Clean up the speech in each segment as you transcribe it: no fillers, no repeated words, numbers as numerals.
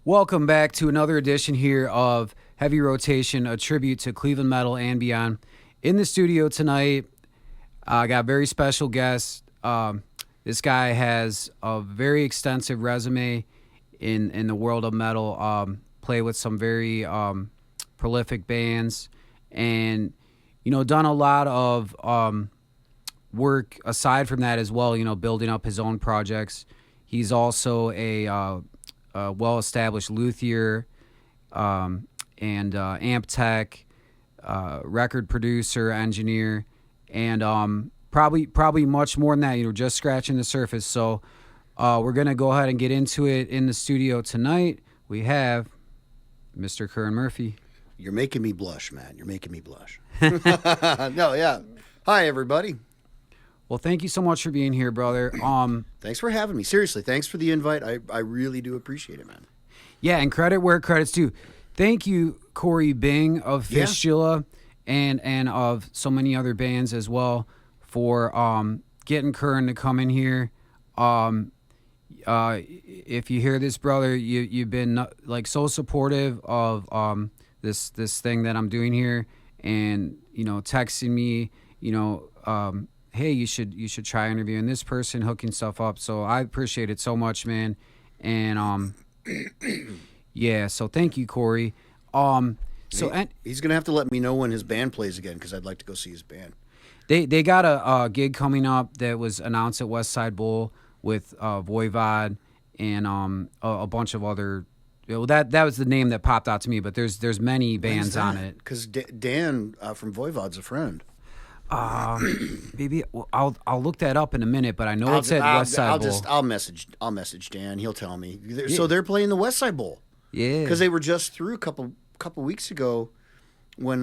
Welcome back to another edition here of Heavy Rotation, a tribute to Cleveland metal and beyond. In the studio tonight, I got a very special guest. This guy has a very extensive resume in the world of metal. Played with some very prolific bands, and done a lot of work aside from that as well. Building up his own projects. He's also a well-established luthier and amp tech, record producer, engineer, and probably much more than that. Just scratching the surface. So we're gonna go ahead and get into it in the studio tonight. We have Mr. Curran Murphy. You're making me blush, man. You're making me blush. No, yeah. Hi, everybody. Well, thank you so much for being here, brother. Thanks for having me. Seriously, thanks for the invite. I really do appreciate it, man. Yeah, and credit where credit's due. Thank you, Corey Bing of Fistula and of so many other bands as well for getting Curran to come in here. If you hear this, brother, you've been so supportive of this thing that I'm doing here, and texting me, hey, you should try interviewing this person, hooking stuff up. So I appreciate it so much, man. And yeah, so thank you, Corey. He's gonna have to let me know when his band plays again, because I'd like to go see his band. They got a gig coming up that was announced at West Side Bowl with Voivod and a bunch of other. That was the name that popped out to me, but there's many bands on it. Because Dan from Voivod's a friend. Maybe I'll look that up in a minute, but I know it's at West Side Bowl. I'll message Dan. He'll tell me. So they're playing the West Side Bowl. Yeah. Because they were just through a couple weeks ago when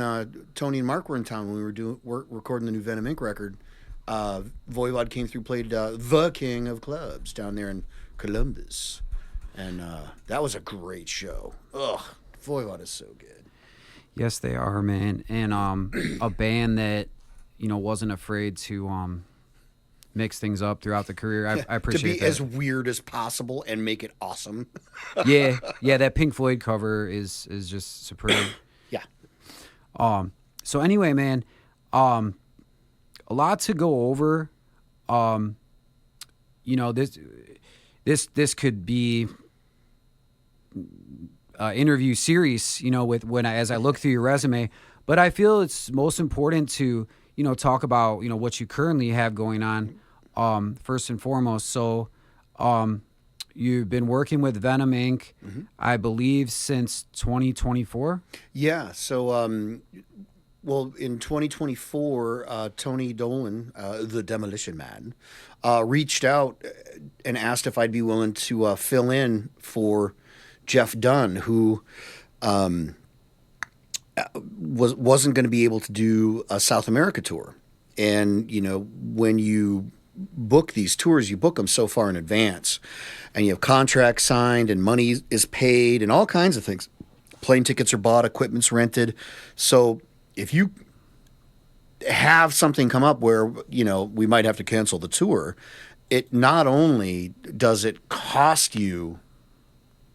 Tony and Mark were in town when we were recording the new Venom Inc. record. Voivod came through, played the King of Clubs down there in Columbus, and that was a great show. Ugh, Voivod is so good. Yes, they are, man, and a band that wasn't afraid to mix things up throughout the career. I appreciate to be that. As weird as possible and make it awesome. yeah, that Pink Floyd cover is just superb. Yeah. So anyway, man, a lot to go over. This could be interview series, as I look through your resume, but I feel it's most important to talk about, what you currently have going on, first and foremost. So, you've been working with Venom Inc., I believe, since 2024? Yeah. So, in 2024, Tony Dolan, the Demolition Man, reached out and asked if I'd be willing to fill in for Jeff Dunn, who wasn't going to be able to do a South America tour. And when you book these tours, you book them so far in advance, and you have contracts signed and money is paid and all kinds of things. Plane tickets are bought, equipment's rented. So if you have something come up where we might have to cancel the tour, it not only does it cost you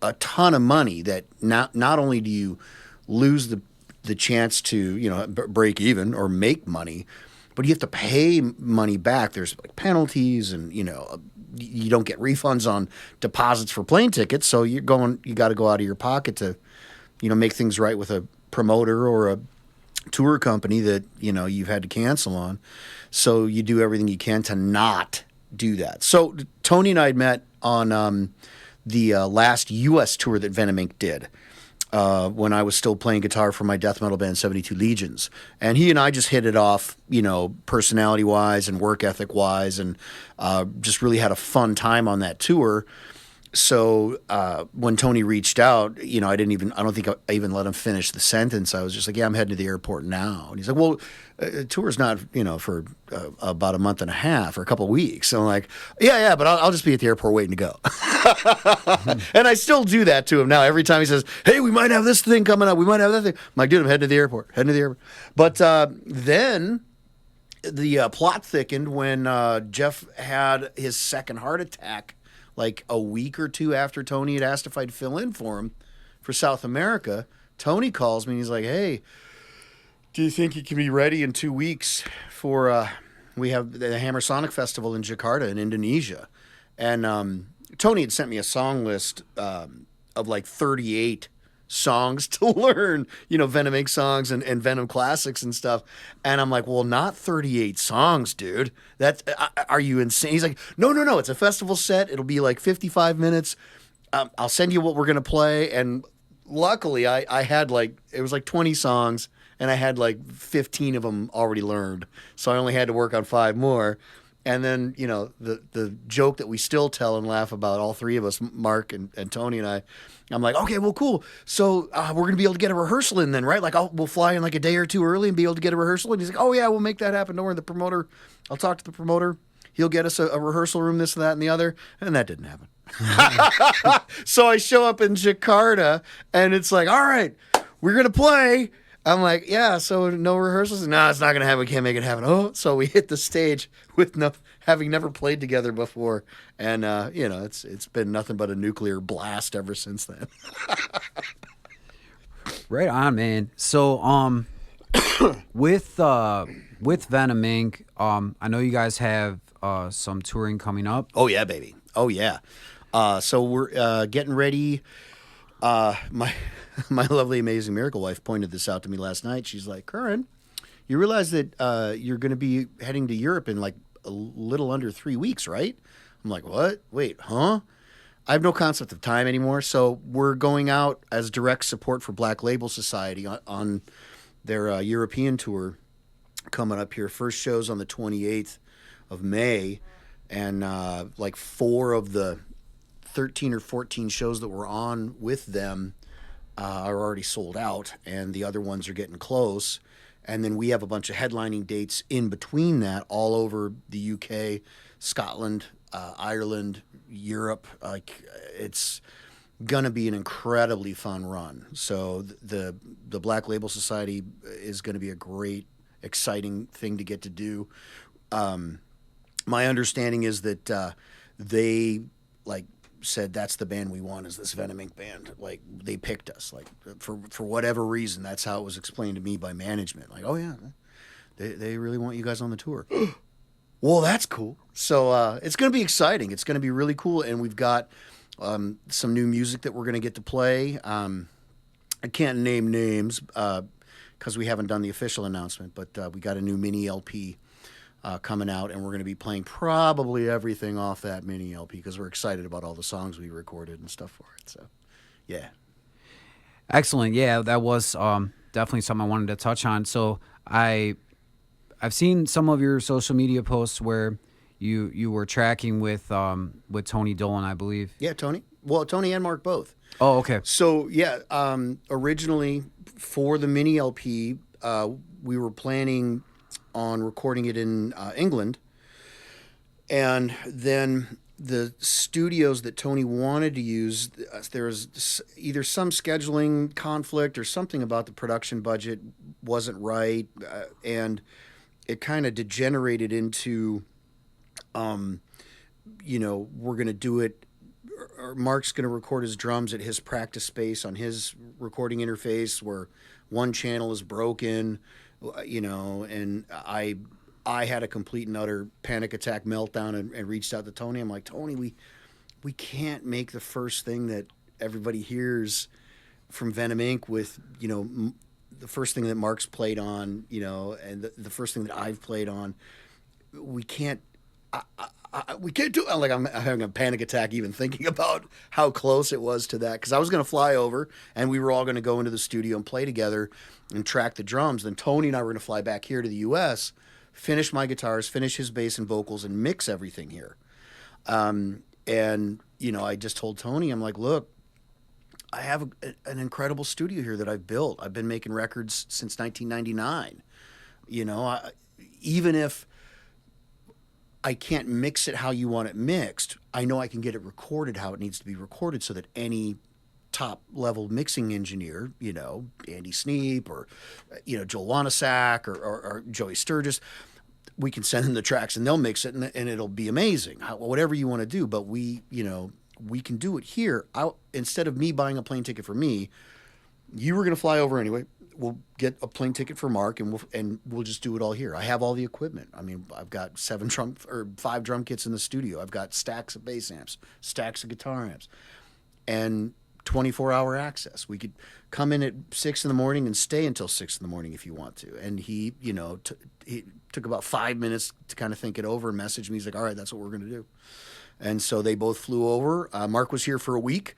a ton of money, that not only do you lose the chance to break even or make money, but you have to pay money back. There's penalties, and you don't get refunds on deposits for plane tickets. So you got to go out of your pocket to make things right with a promoter or a tour company that you've had to cancel on. So you do everything you can to not do that. So Tony and I had met on the last U.S. tour that Venom Inc. did. When I was still playing guitar for my death metal band 72 Legions. And he and I just hit it off, personality-wise and work ethic-wise, and just really had a fun time on that tour. So when Tony reached out, I don't think I even let him finish the sentence. I was just like, yeah, I'm heading to the airport now. And he's like, well, tour's not, for about a month and a half or a couple of weeks. So I'm like, yeah, but I'll just be at the airport waiting to go. And I still do that to him now. Every time he says, hey, we might have this thing coming up. We might have that thing. I'm like, dude, I'm heading to the airport. But then the plot thickened when Jeff had his second heart attack like a week or two after Tony had asked if I'd fill in for him for South America, Tony calls me and he's like, "Hey, do you think you can be ready in 2 weeks for we have the Hammer Sonic Festival in Jakarta in Indonesia?" And Tony had sent me a song list of like 38 songs to learn, Venom Inc. songs and Venom classics and stuff. And I'm like, well, not 38 songs, dude. Are you insane? He's like, no, it's a festival set. It'll be like 55 minutes. I'll send you what we're going to play. And luckily I had it was like 20 songs and I had like 15 of them already learned. So I only had to work on 5 more. And then, the joke that we still tell and laugh about, all 3 of us, Mark and Tony and I'm like, okay, well, cool. So we're going to be able to get a rehearsal in then, right? Like, we'll fly in like a day or 2 early and be able to get a rehearsal. And he's like, oh, yeah, we'll make that happen. Don't worry, I'll talk to the promoter. He'll get us a rehearsal room, this, that, and the other. And that didn't happen. So I show up in Jakarta and it's like, all right, we're going to play. I'm like, yeah, so no rehearsals? No, it's not going to happen. We can't make it happen. Oh, so we hit the stage with having never played together before. And, it's been nothing but a nuclear blast ever since then. Right on, man. So, with Venom Inc., I know you guys have some touring coming up. Oh, yeah, baby. Oh, yeah. So we're getting ready. My lovely, amazing miracle wife pointed this out to me last night. She's like, Curran, you realize that you're going to be heading to Europe in like a little under 3 weeks, right? I'm like, what? Wait, huh? I have no concept of time anymore. So we're going out as direct support for Black Label Society on their European tour coming up here. First show's on the 28th of May. And like 4 of the 13 or 14 shows that we're on with them are already sold out, and the other ones are getting close. And then we have a bunch of headlining dates in between that all over the UK, Scotland, Ireland, Europe. Like, it's gonna be an incredibly fun run. So the Black Label Society is gonna be a great, exciting thing to get to do. My understanding is that they said that's the band we want, is this Venom Inc. band. Like, they picked us, like, for whatever reason. That's how it was explained to me by management. Like, oh yeah, they really want you guys on the tour. Well, that's cool. So it's going to be exciting. It's going to be really cool. And we've got some new music that we're going to get to play. I can't name names because we haven't done the official announcement, but we got a new mini LP coming out, and we're going to be playing probably everything off that mini LP because we're excited about all the songs we recorded and stuff for it. So, yeah. Excellent. Yeah, that was definitely something I wanted to touch on. So I've seen some of your social media posts where you were tracking with Tony Dolan, I believe. Yeah, Tony. Well, Tony and Mark both. Oh, okay. So, yeah, originally for the mini LP, we were planning on recording it in England. And then the studios that Tony wanted to use, there was either some scheduling conflict or something about the production budget wasn't right. And it kind of degenerated into, we're going to do it, or Mark's going to record his drums at his practice space on his recording interface where one channel is broken, and I had a complete and utter panic attack meltdown and reached out to Tony. I'm like, Tony, we can't make the first thing that everybody hears from Venom Inc. with, the first thing that Mark's played on, and the first thing that I've played on. We can't do it. Like, I'm having a panic attack even thinking about how close it was to that, because I was going to fly over and we were all going to go into the studio and play together and track the drums. Then Tony and I were going to fly back here to the U.S., finish my guitars, finish his bass and vocals, and mix everything here. I just told Tony, I'm like, look, I have an incredible studio here that I've built. I've been making records since 1999. Even if I can't mix it how you want it mixed, I know I can get it recorded how it needs to be recorded so that any top-level mixing engineer, Andy Sneap or, Joel Wanasak or Joey Sturgis, we can send them the tracks and they'll mix it and it'll be amazing. Whatever you want to do, but we can do it here. Instead of me buying a plane ticket for me, you were going to fly over anyway. We'll get a plane ticket for Mark and we'll just do it all here. I have all the equipment. I mean, I've got 5 drum kits in the studio. I've got stacks of bass amps, stacks of guitar amps, and 24-hour access. We could come in at 6 in the morning and stay until 6 in the morning if you want to. And he, he took about 5 minutes to kind of think it over and message me. He's like, all right, that's what we're going to do. And so they both flew over. Mark was here for a week.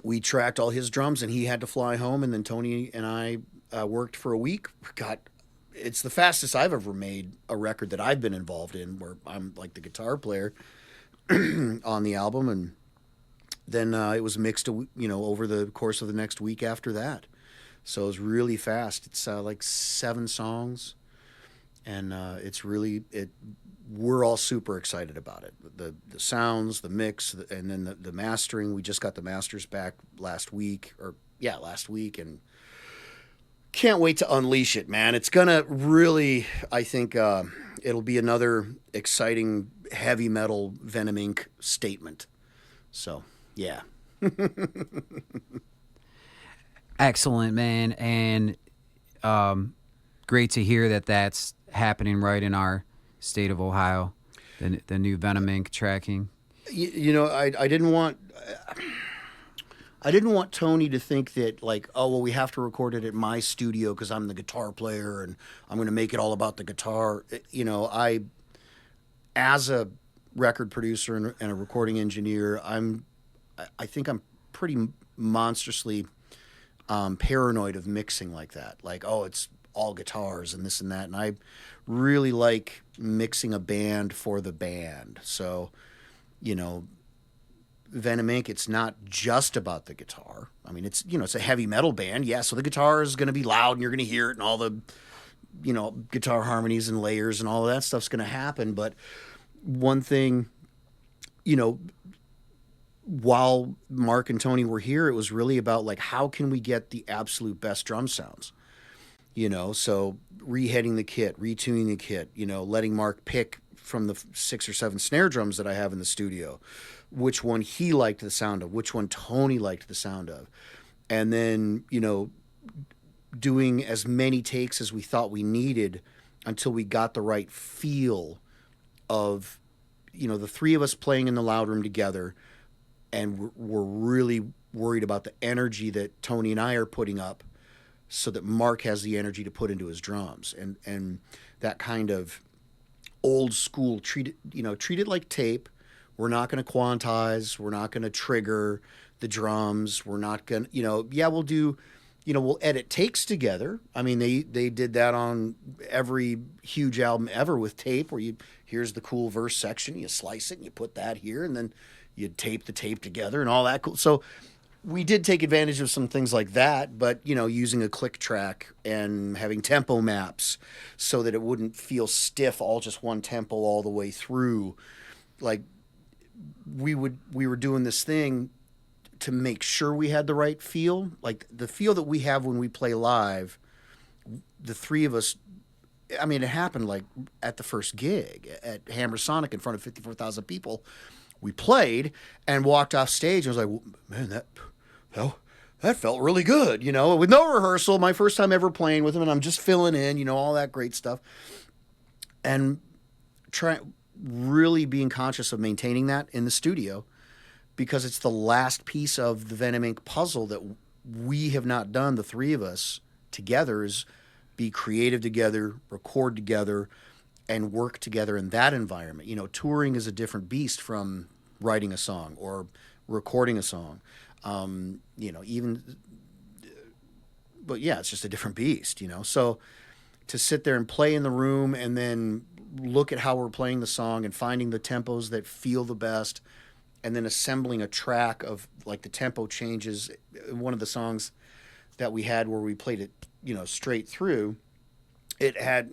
We tracked all his drums and he had to fly home. And then Tony and I worked for a week. It's the fastest I've ever made a record that I've been involved in, where I'm like the guitar player on the album. And then it was mixed, over the course of the next week after that. So it was really fast. It's like 7 songs, and we're all super excited about it. The sounds, the mix, and then the mastering. We just got the masters back last week, and can't wait to unleash it, man. It's gonna really, I think, it'll be another exciting heavy metal Venom Inc. statement. So. Yeah. Excellent, man. And great to hear that that's happening right in our state of Ohio, the new Venom Inc. tracking. I didn't want Tony to think that, like, oh, well, we have to record it at my studio because I'm the guitar player and I'm going to make it all about the guitar. As a record producer and a recording engineer, I think I'm pretty monstrously paranoid of mixing like that. Like, oh, it's all guitars and this and that. And I really like mixing a band for the band. So, Venom Inc., it's not just about the guitar. I mean, it's a heavy metal band. Yeah, so the guitar is going to be loud and you're going to hear it and all the, guitar harmonies and layers and all of that stuff's going to happen. But one thing, while Mark and Tony were here, it was really about, like, how can we get the absolute best drum sounds? So reheading the kit, retuning the kit, letting Mark pick from the 6 or 7 snare drums that I have in the studio, which one he liked the sound of, which one Tony liked the sound of. And then, doing as many takes as we thought we needed until we got the right feel of, the 3 of us playing in the loud room together. And we're really worried about the energy that Tony and I are putting up so that Mark has the energy to put into his drums. And that kind of old school, treat it like tape. We're not going to quantize. We're not going to trigger the drums. We're not going to, we'll do, we'll edit takes together. I mean, they did that on every huge album ever with tape, where here's the cool verse section, you slice it and you put that here, and then you'd tape the tape together and all that cool. So we did take advantage of some things like that, but, using a click track and having tempo maps so that it wouldn't feel stiff, all just one tempo all the way through. Like, we were doing this thing to make sure we had the right feel. Like, the feel that we have when we play live, the 3 of us, I mean, it happened like at the first gig at Hammer Sonic in front of 54,000 people. We played and walked off stage and I was like, man, that felt really good, with no rehearsal, my first time ever playing with him, and I'm just filling in, all that great stuff. And really being conscious of maintaining that in the studio, because it's the last piece of the Venom Inc. puzzle that we have not done, the 3 of us together, is be creative together, record together, and work together in that environment. Touring is a different beast from writing a song or recording a song. But yeah, it's just a different beast, So to sit there and play in the room and then look at how we're playing the song and finding the tempos that feel the best, and then assembling a track of, like, the tempo changes. One of the songs that we had where we played it, straight through, it had,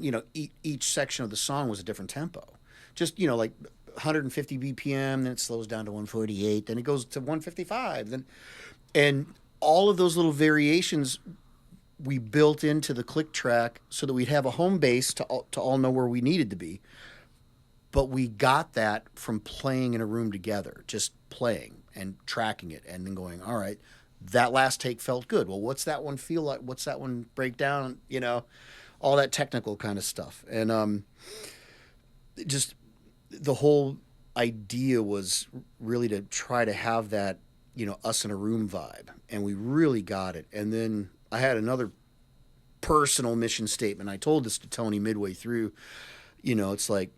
each section of the song was a different tempo. Just, like 150 BPM, then it slows down to 148, then it goes to 155. And all of those little variations we built into the click track so that we'd have a home base to all know where we needed to be. But we got that from playing in a room together, just playing and tracking it and then going, all right, that last take felt good. Well, what's that one feel like? What's that one break down? You know, all that technical kind of stuff. And just the whole idea was really to try to have that, you know, us in a room vibe. And we really got it. And then I had another personal mission statement. I told this to Tony midway through. You know, it's like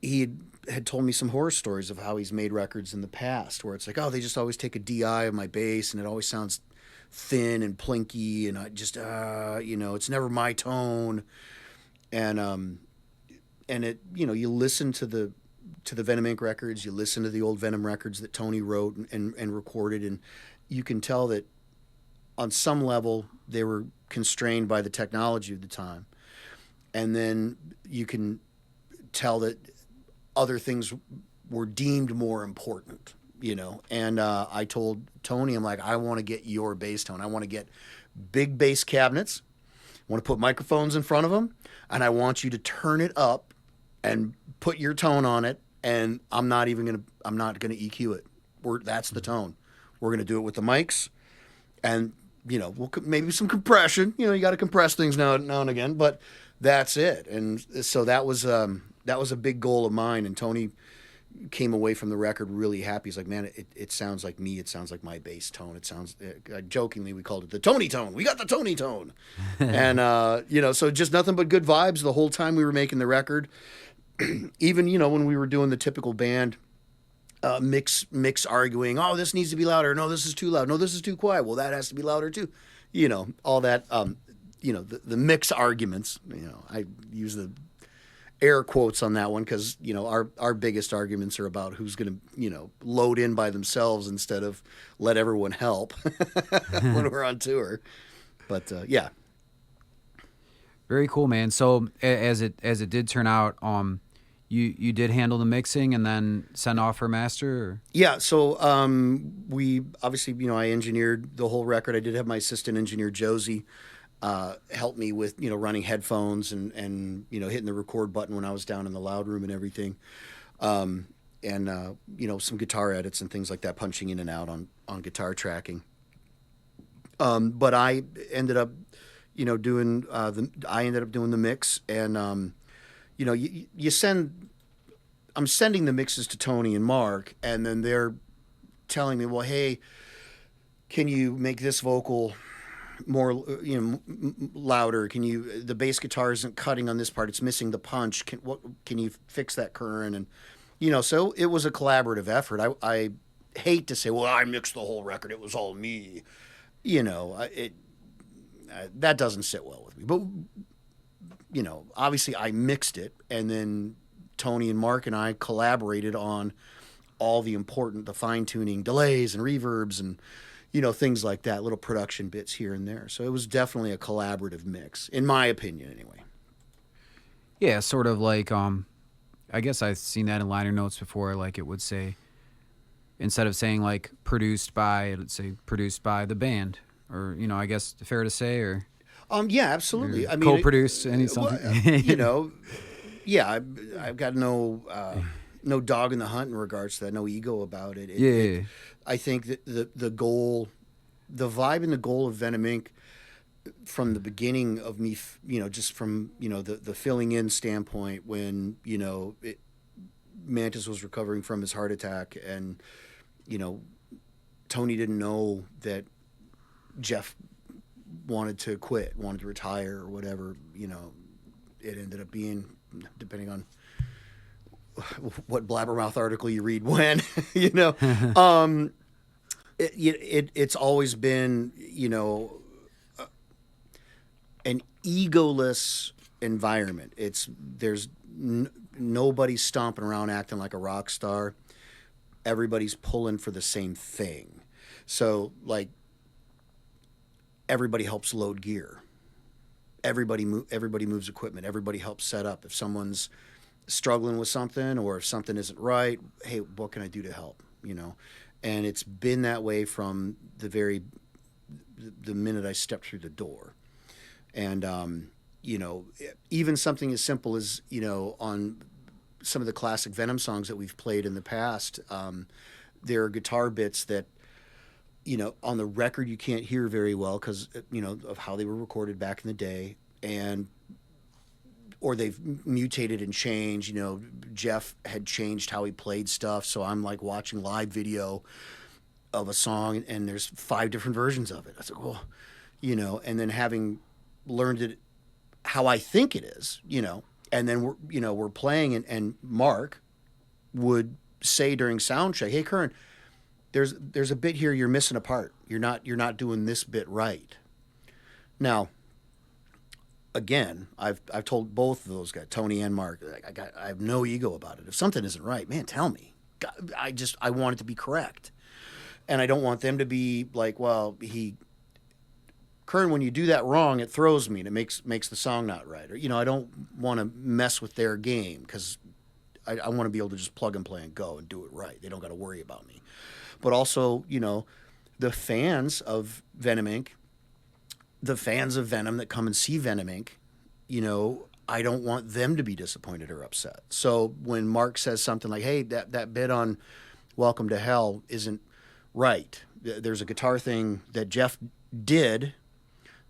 he had told me some horror stories of how he's made records in the past where it's like, oh, they just always take a DI of my bass and it always sounds thin and plinky and I just, you know, it's never my tone. And it, you know, you listen to the Venom Inc. records, you listen to the old Venom records that Tony wrote and recorded, and you can tell that on some level they were constrained by the technology of the time. And then you can tell that other things were deemed more important, you know. And I told Tony, I'm like, I want to get your bass tone. I want to get big bass cabinets. I want to put microphones in front of them, and I want you to turn it up and put your tone on it. And I'm not gonna EQ it. That's the tone. We're gonna do it with the mics, and you know, maybe some compression. You know, you got to compress things now and again, but that's it. And so that was a big goal of mine. And Tony came away from the record really happy. He's like, man, it sounds like me. It sounds like my bass tone. It sounds, jokingly, we called it the Tony tone. We got the Tony tone. And, you know, so just nothing but good vibes the whole time we were making the record. Even, you know, when we were doing the typical band mix arguing, oh, this needs to be louder. No, this is too loud. No, this is too quiet. Well, that has to be louder too. You know, all that, you know, the mix arguments, you know, I use the air quotes on that one because, you know, our biggest arguments are about who's going to, you know, load in by themselves instead of let everyone help when we're on tour. But yeah. Very cool, man. So as it did turn out, you did handle the mixing and then send off for master? Or? Yeah, so we obviously, you know, I engineered the whole record. I did have my assistant engineer, Josie, help me with, you know, running headphones and you know, hitting the record button when I was down in the loud room and everything. And, you know, some guitar edits and things like that, punching in and out on guitar tracking. But I ended up, you know, doing the mix and, you know, I'm sending the mixes to Tony and Mark, and then they're telling me, well, hey, can you make this vocal more, you know, louder? The bass guitar isn't cutting on this part. It's missing the punch. Can you fix that, Curran? And, you know, so it was a collaborative effort. I hate to say, well, I mixed the whole record. It was all me. You know, that doesn't sit well with me. But, you know, obviously I mixed it, and then Tony and Mark and I collaborated on all the fine-tuning delays and reverbs and, you know, things like that, little production bits here and there. So it was definitely a collaborative mix, in my opinion anyway. Yeah, sort of like, I guess I've seen that in liner notes before, like it would say, instead of saying like produced by, it would say produced by the band, or, you know, I guess fair to say, or... Yeah, absolutely. I mean, co-produced something. Well, you know, yeah, I've got no dog in the hunt in regards to that, no ego about it. I think that the goal, the vibe and the goal of Venom Inc. from the beginning of me, you know, just from, you know, the filling in standpoint when, you know, Mantis was recovering from his heart attack and, you know, Tony didn't know that Jeff wanted to quit, wanted to retire or whatever, you know, it ended up being, depending on what blabbermouth article you read when, you know, it's always been, you know, an egoless environment. There's nobody stomping around acting like a rock star. Everybody's pulling for the same thing. So like, everybody helps load gear. Everybody moves equipment. Everybody helps set up. If someone's struggling with something or if something isn't right, hey, what can I do to help? You know, and it's been that way from the very the minute I stepped through the door. And, even something as simple as, on some of the classic Venom songs that we've played in the past, there are guitar bits that, on the record you can't hear very well because, of how they were recorded back in the day. Or they've mutated and changed. Jeff had changed how he played stuff. So I'm like watching live video of a song and there's 5 different versions of it. I said, well, and then having learned it how I think it is, and then we're playing and Mark would say during sound check, hey, Curran, there's a bit here you're missing a part. You're not doing this bit right. Now, again, I've told both of those guys, Tony and Mark, I have no ego about it. If something isn't right, man, tell me. I want it to be correct. And I don't want them to be like, well, Curran, when you do that wrong, it throws me and it makes the song not right. Or, I don't want to mess with their game because I want to be able to just plug and play and go and do it right. They don't got to worry about me. But also, the fans of Venom Inc., the fans of Venom that come and see Venom Inc., I don't want them to be disappointed or upset. So when Mark says something like, hey, that bit on Welcome to Hell isn't right. There's a guitar thing that Jeff did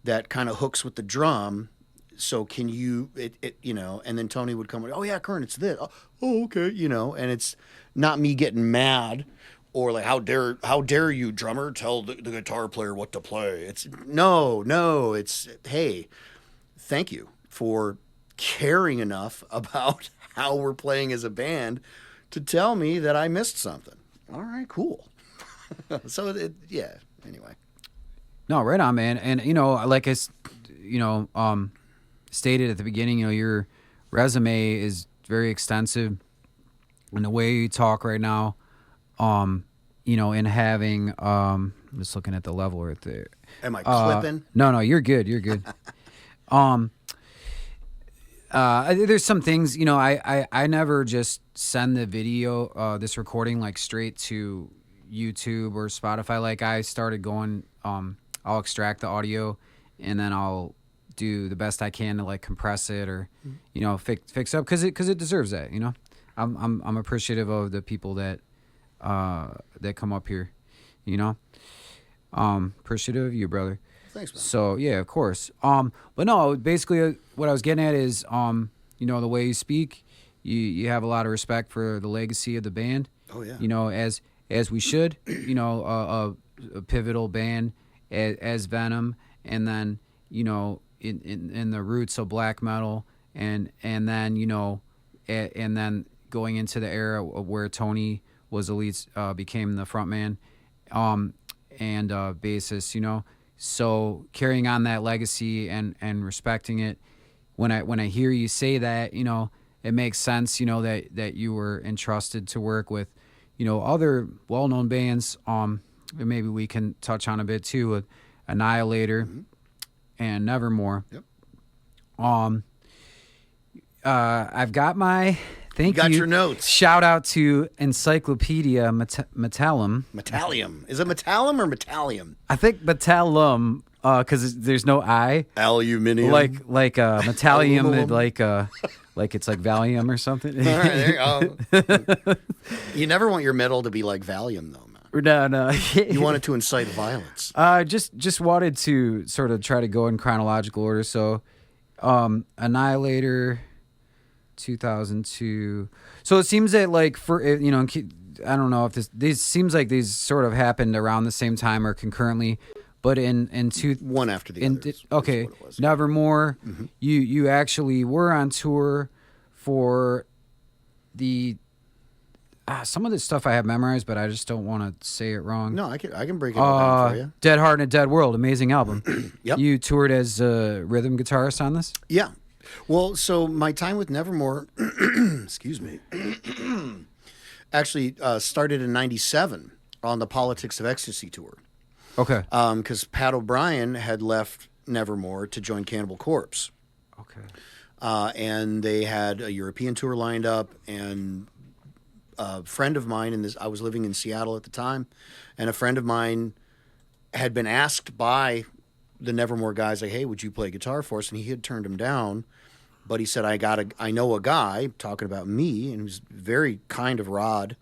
that kind of hooks with the drum. So can you, and then Tony would come, oh yeah, Curran, it's this. Oh, okay. And it's not me getting mad or like, how dare you, drummer, tell the guitar player what to play. It's it's, hey, thank you for caring enough about how we're playing as a band to tell me that I missed something. All right, cool. So anyway. No, right on, man. And like I stated at the beginning, your resume is very extensive, and the way you talk right now, and having I'm just looking at the level right there. Am I clipping? No, you're good. You're good. There's some things, I never just send the video, this recording like straight to YouTube or Spotify. Like I started going, I'll extract the audio and then I'll do the best I can to like compress it or, fix up because it deserves that. I'm appreciative of the people that come up here, appreciative of you, brother. Thanks, man. So yeah, of course. But no, basically what I was getting at is, the way you speak, you have a lot of respect for the legacy of the band. Oh yeah. As we should, a pivotal band as Venom, and then, in the roots of black metal, and then, and then going into the era of where Tony was the lead, became the frontman, and bassist, So carrying on that legacy and respecting it, when I hear you say that, it makes sense, that you were entrusted to work with, other well-known bands. Maybe we can touch on a bit too, with Annihilator, mm-hmm. and Nevermore. Yep. I've got my thank you. Got your notes. Shout out to Encyclopedia Metallum. Metallium. Is it Metallum or Metallium? I think Metallum, because there's no I. Aluminium. Like Metallium, like it's like Valium or something. All right, there you go. You never want your metal to be like Valium, though, man. No. You want it to incite violence. Just wanted to sort of try to go in chronological order. So, Annihilator, 2002. So it seems that I don't know if these seems like these sort of happened around the same time or concurrently, but in one after the other. Okay, is what it was. Nevermore. Mm-hmm. You actually were on tour for the. Some of this stuff I have memorized, but I just don't want to say it wrong. No, I can break it down for you. Dead Heart in a Dead World, amazing album. Yep. You toured as a rhythm guitarist on this? Yeah. Well, so my time with Nevermore, excuse me, actually started in '97 on the Politics of Ecstasy tour. Okay. Because Pat O'Brien had left Nevermore to join Cannibal Corpse. Okay. And they had a European tour lined up, and a friend of mine I was living in Seattle at the time, and a friend of mine had been asked by the Nevermore guys, like, hey, would you play guitar for us? And he had turned him down. But he said, I know a guy, talking about me, and he was very kind of Rod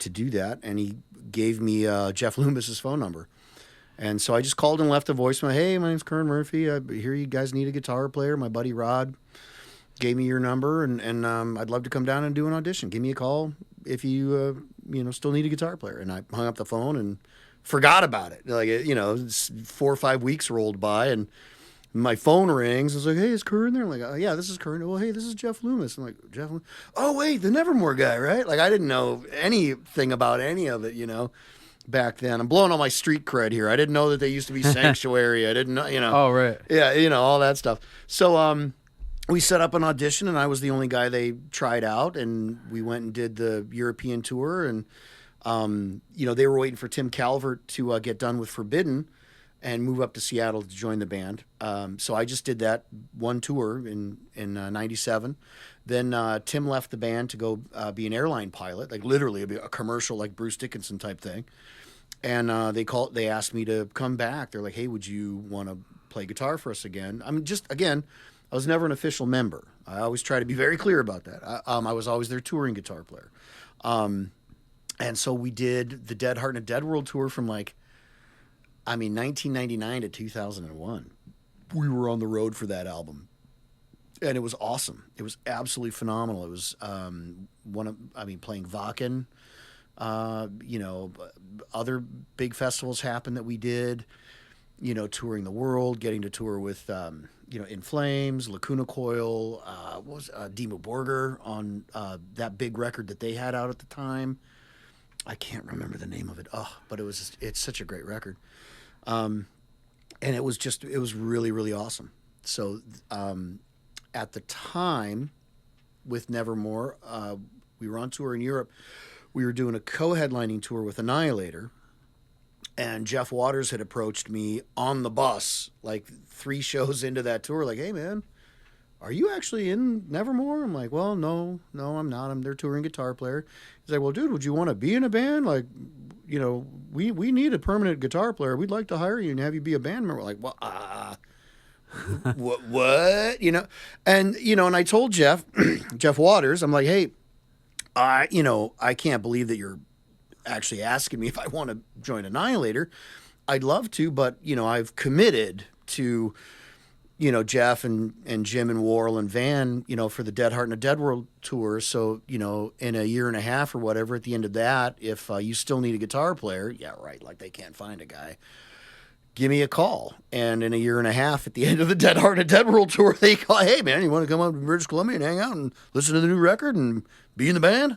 to do that. And he gave me Jeff Loomis's phone number. And so I just called and left a voicemail. Hey, my name's Curran Murphy. I hear you guys need a guitar player. My buddy Rod gave me your number, and I'd love to come down and do an audition. Give me a call if you still need a guitar player. And I hung up the phone and forgot about it. Like, 4 or 5 weeks rolled by, and my phone rings. I was like, hey, is Curran there? I'm like, yeah, this is Curran. Oh, hey, this is Jeff Loomis. I'm like, Jeff Loomis? Oh, wait, the Nevermore guy, right? Like, I didn't know anything about any of it, back then. I'm blowing all my street cred here. I didn't know that they used to be Sanctuary. I didn't know, Oh, right. Yeah, all that stuff. So we set up an audition, and I was the only guy they tried out, and we went and did the European tour, and, they were waiting for Tim Calvert to get done with Forbidden and move up to Seattle to join the band. So I just did that one tour in 97. Then Tim left the band to go be an airline pilot, like literally a commercial, like Bruce Dickinson type thing. And they asked me to come back. They're like, hey, would you want to play guitar for us again? I mean, I was never an official member. I always try to be very clear about that. I was always their touring guitar player. And so we did the Dead Heart and a Dead World tour from 1999 to 2001. We were on the road for that album, and it was awesome. It was absolutely phenomenal. It was playing Wacken, other big festivals happened that we did, touring the world, getting to tour with, In Flames, Lacuna Coil, Dimmu Borgir on that big record that they had out at the time. I can't remember the name of it. But it's such a great record. And it was really, really awesome. So at the time with Nevermore, we were on tour in Europe. We were doing a co-headlining tour with Annihilator, and Jeff Waters had approached me on the bus, like 3 shows into that tour, like, hey, man, are you actually in Nevermore? I'm like, well, no, I'm not. I'm their touring guitar player. He's like, well, dude, would you want to be in a band? Like, we need a permanent guitar player. We'd like to hire you and have you be a band member. We're like, well, what? And I told Jeff Waters, I'm like, hey, I can't believe that you're actually asking me if I want to join Annihilator. I'd love to, but, I've committed to, Jeff and Jim and Worrell and Van, for the Dead Heart and a Dead World tour. So, in a year and a half or whatever, at the end of that, if you still need a guitar player, yeah, right, like they can't find a guy, give me a call. And in a year and a half, at the end of the Dead Heart and a Dead World tour, they call, hey, man, you want to come up to British Columbia and hang out and listen to the new record and be in the band?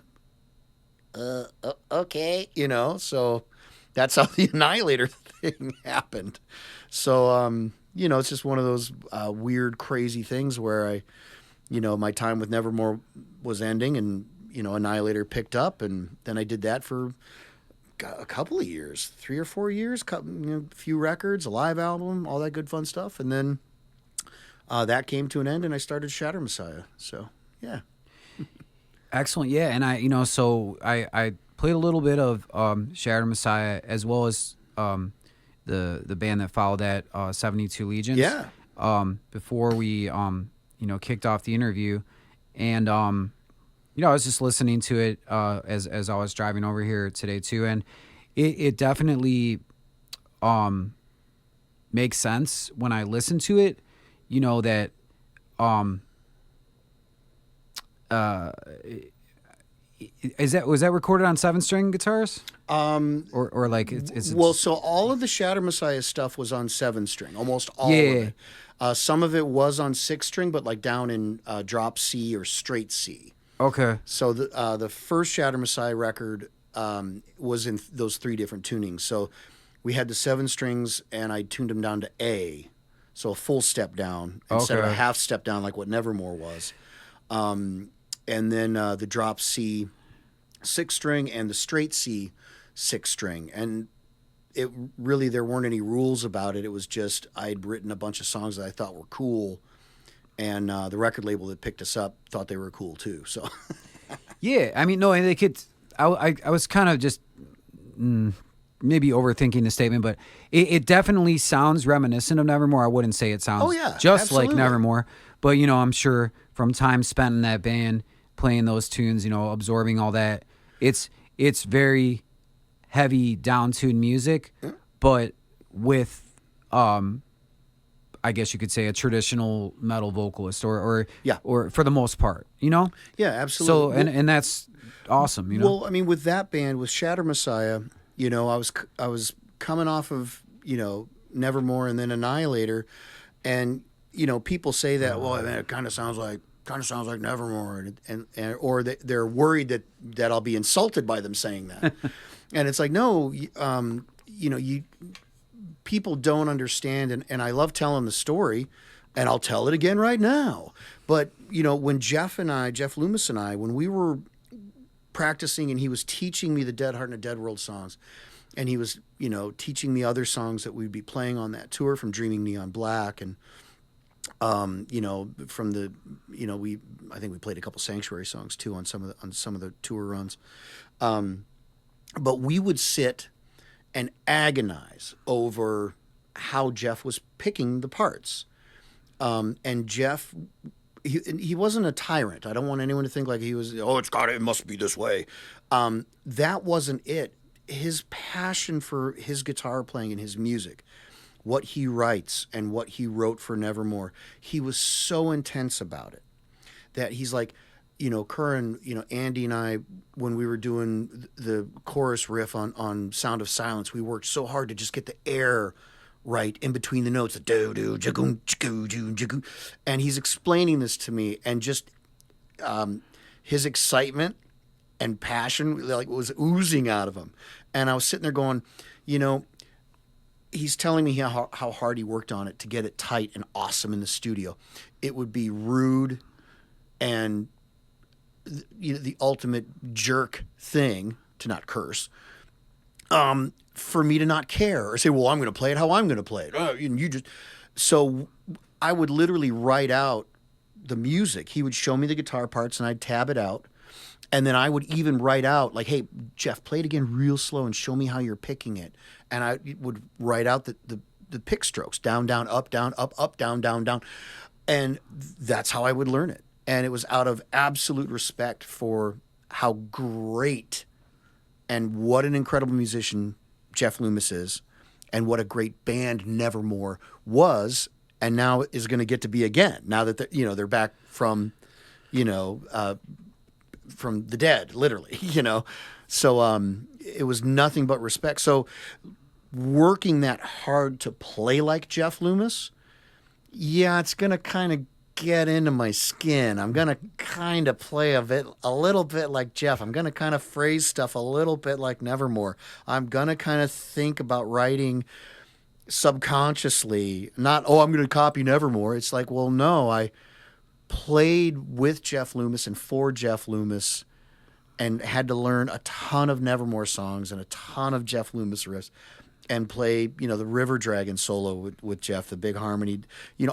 Okay, so that's how the Annihilator thing happened. So, it's just one of those weird, crazy things where my time with Nevermore was ending, and, Annihilator picked up, and then I did that for a couple of years, 3 or 4 years, a few records, a live album, all that good fun stuff. And then that came to an end, and I started Shatter Messiah. So, yeah. Excellent. Yeah. And I played a little bit of Shatter Messiah, as well as the band that followed that, 72 Legions. Yeah. Before we kicked off the interview, and I was just listening to it as I was driving over here today too, and it definitely makes sense when I listen to it. That was that recorded on 7-string guitars? Or like it's well, so all of the Shatter Messiah stuff was on 7-string, almost all of it. Some of it was on 6-string, but like down in drop C or straight C. Okay. So the first Shatter Messiah record was in those 3 different tunings. So we had the 7 strings, and I tuned them down to A, so a full step down instead of a half step down like what Nevermore was. And then the drop C 6-string and the straight C 6-string. And it really, there weren't any rules about it. It was just I'd written a bunch of songs that I thought were cool, and the record label that picked us up thought they were cool too. So yeah, I mean, no, and they could. I was kind of just maybe overthinking the statement, but it definitely sounds reminiscent of Nevermore. I wouldn't say it sounds just absolutely. like Nevermore, but I'm sure from time spent in that band, playing those tunes, absorbing all that, it's very heavy, down-tuned music, but with, I guess you could say, a traditional metal vocalist, or for the most part, Yeah, absolutely. So and that's awesome, Well, I mean, with that band, with Shatter Messiah, I was coming off of Nevermore and then Annihilator, and people say that, well, man, it kind of sounds like Nevermore, and or they're worried that I'll be insulted by them saying that, and it's like, no, people don't understand, and I love telling the story, and I'll tell it again right now. But when Jeff Loomis and I, when we were practicing, and he was teaching me the Dead Heart and a Dead World songs, and he was teaching me other songs that we'd be playing on that tour, from Dreaming Neon Black, and from the I think we played a couple Sanctuary songs too on some of the tour runs, but we would sit and agonize over how Jeff was picking the parts, and Jeff. He wasn't a tyrant. I don't want anyone to think like he was, it must be this way. That wasn't it. His passion for his guitar playing and his music, what he writes and what he wrote for Nevermore, he was so intense about it that he's like, Curran, Andy and I, when we were doing the chorus riff on Sound of Silence, we worked so hard to just get the air right in between the notes, do do jagoon jagoon jagoon, and he's explaining this to me, and just his excitement and passion was oozing out of him, and I was sitting there going, he's telling me how hard he worked on it to get it tight and awesome in the studio. It would be rude and the ultimate jerk thing, to not curse, for me to not care or say, well, I'm going to play it how I'm going to play it. So I would literally write out the music. He would show me the guitar parts and I'd tab it out. And then I would even write out like, hey, Jeff, play it again real slow and show me how you're picking it. And I would write out the pick strokes, down, down, up, down, down. And that's how I would learn it. And it was out of absolute respect for how great and what an incredible musician Jeff Loomis is, and what a great band Nevermore was, and now is going to get to be again. Now that they're back from the dead, literally. So it was nothing but respect. So working that hard to play like Jeff Loomis, it's going to kind of get into my skin. I'm going to kind of play a little bit like Jeff. I'm going to kind of phrase stuff a little bit like Nevermore. I'm going to kind of think about writing subconsciously, not, I'm going to copy Nevermore. It's like, well, no, I played with Jeff Loomis and for Jeff Loomis and had to learn a ton of Nevermore songs and a ton of Jeff Loomis riffs, and play, the River Dragon solo with Jeff, the big harmony,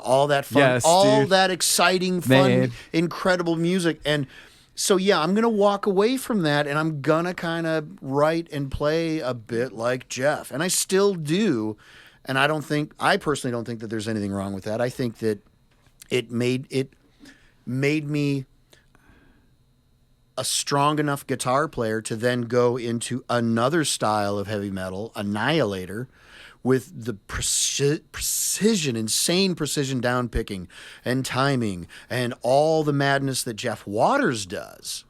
all that fun, that exciting, fun, incredible music. And so, I'm going to walk away from that, and I'm going to kind of write and play a bit like Jeff. And I still do. And I personally don't think that there's anything wrong with that. I think that it made me a strong enough guitar player to then go into another style of heavy metal, Annihilator, with the precision, insane precision down picking and timing and all the madness that Jeff Waters does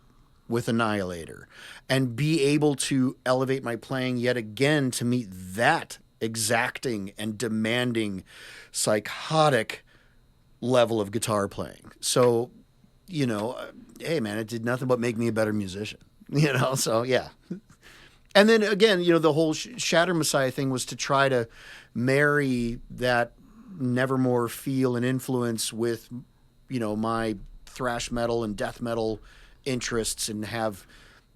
with Annihilator, and be able to elevate my playing yet again to meet that exacting and demanding, psychotic level of guitar playing. So, hey man, it did nothing but make me a better musician, so yeah. And then again, the whole Shatter Messiah thing was to try to marry that Nevermore feel and influence with, my thrash metal and death metal interests, and have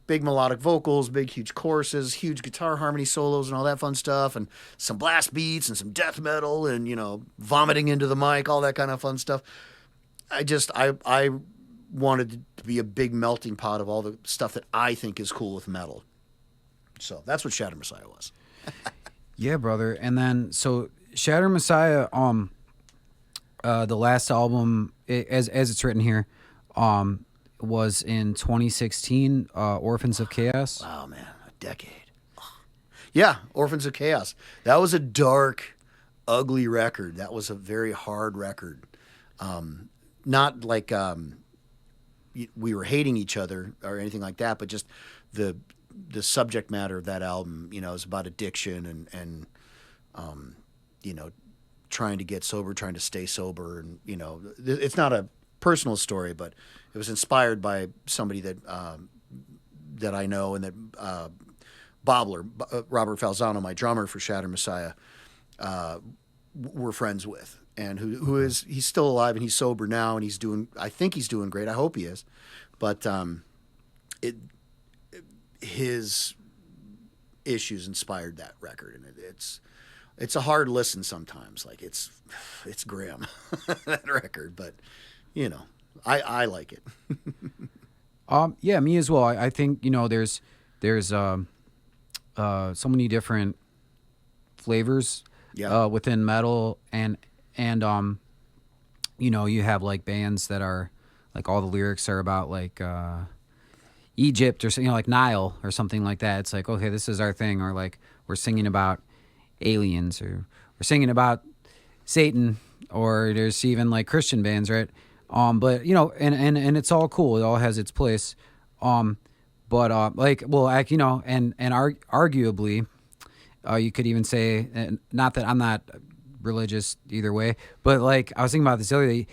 big melodic vocals, big, huge choruses, huge guitar harmony solos and all that fun stuff, and some blast beats and some death metal and, vomiting into the mic, all that kind of fun stuff. I wanted to be a big melting pot of all the stuff that I think is cool with metal. So that's what Shatter Messiah was. Yeah, brother. And then so Shatter Messiah, the last album, as it's written here, was in 2016, Orphans of Chaos. Wow, man, a decade. Yeah, Orphans of Chaos. That was a dark, ugly record. That was a very hard record. Not like we were hating each other or anything like that, but just the subject matter of that album, is about addiction and trying to get sober, trying to stay sober, and it's not a personal story, but it was inspired by somebody that I know, and that Robert Falzano, my drummer for Shatter Messiah, we're friends with, and he's still alive and he's sober now, and I think he's doing great. I hope he is, but his issues inspired that record, and it's a hard listen sometimes. Like it's grim, that record, but I like it. Yeah, me as well. I think there's so many different flavors within metal, and you have like bands that are like all the lyrics are about like Egypt or like Nile or something like that. It's like, okay, this is our thing, or like we're singing about aliens, or we're singing about Satan, or there's even like Christian bands, right? But and it's all cool. It all has its place. But arguably, you could even say, and not that I'm not religious either way, but like I was thinking about this the other day.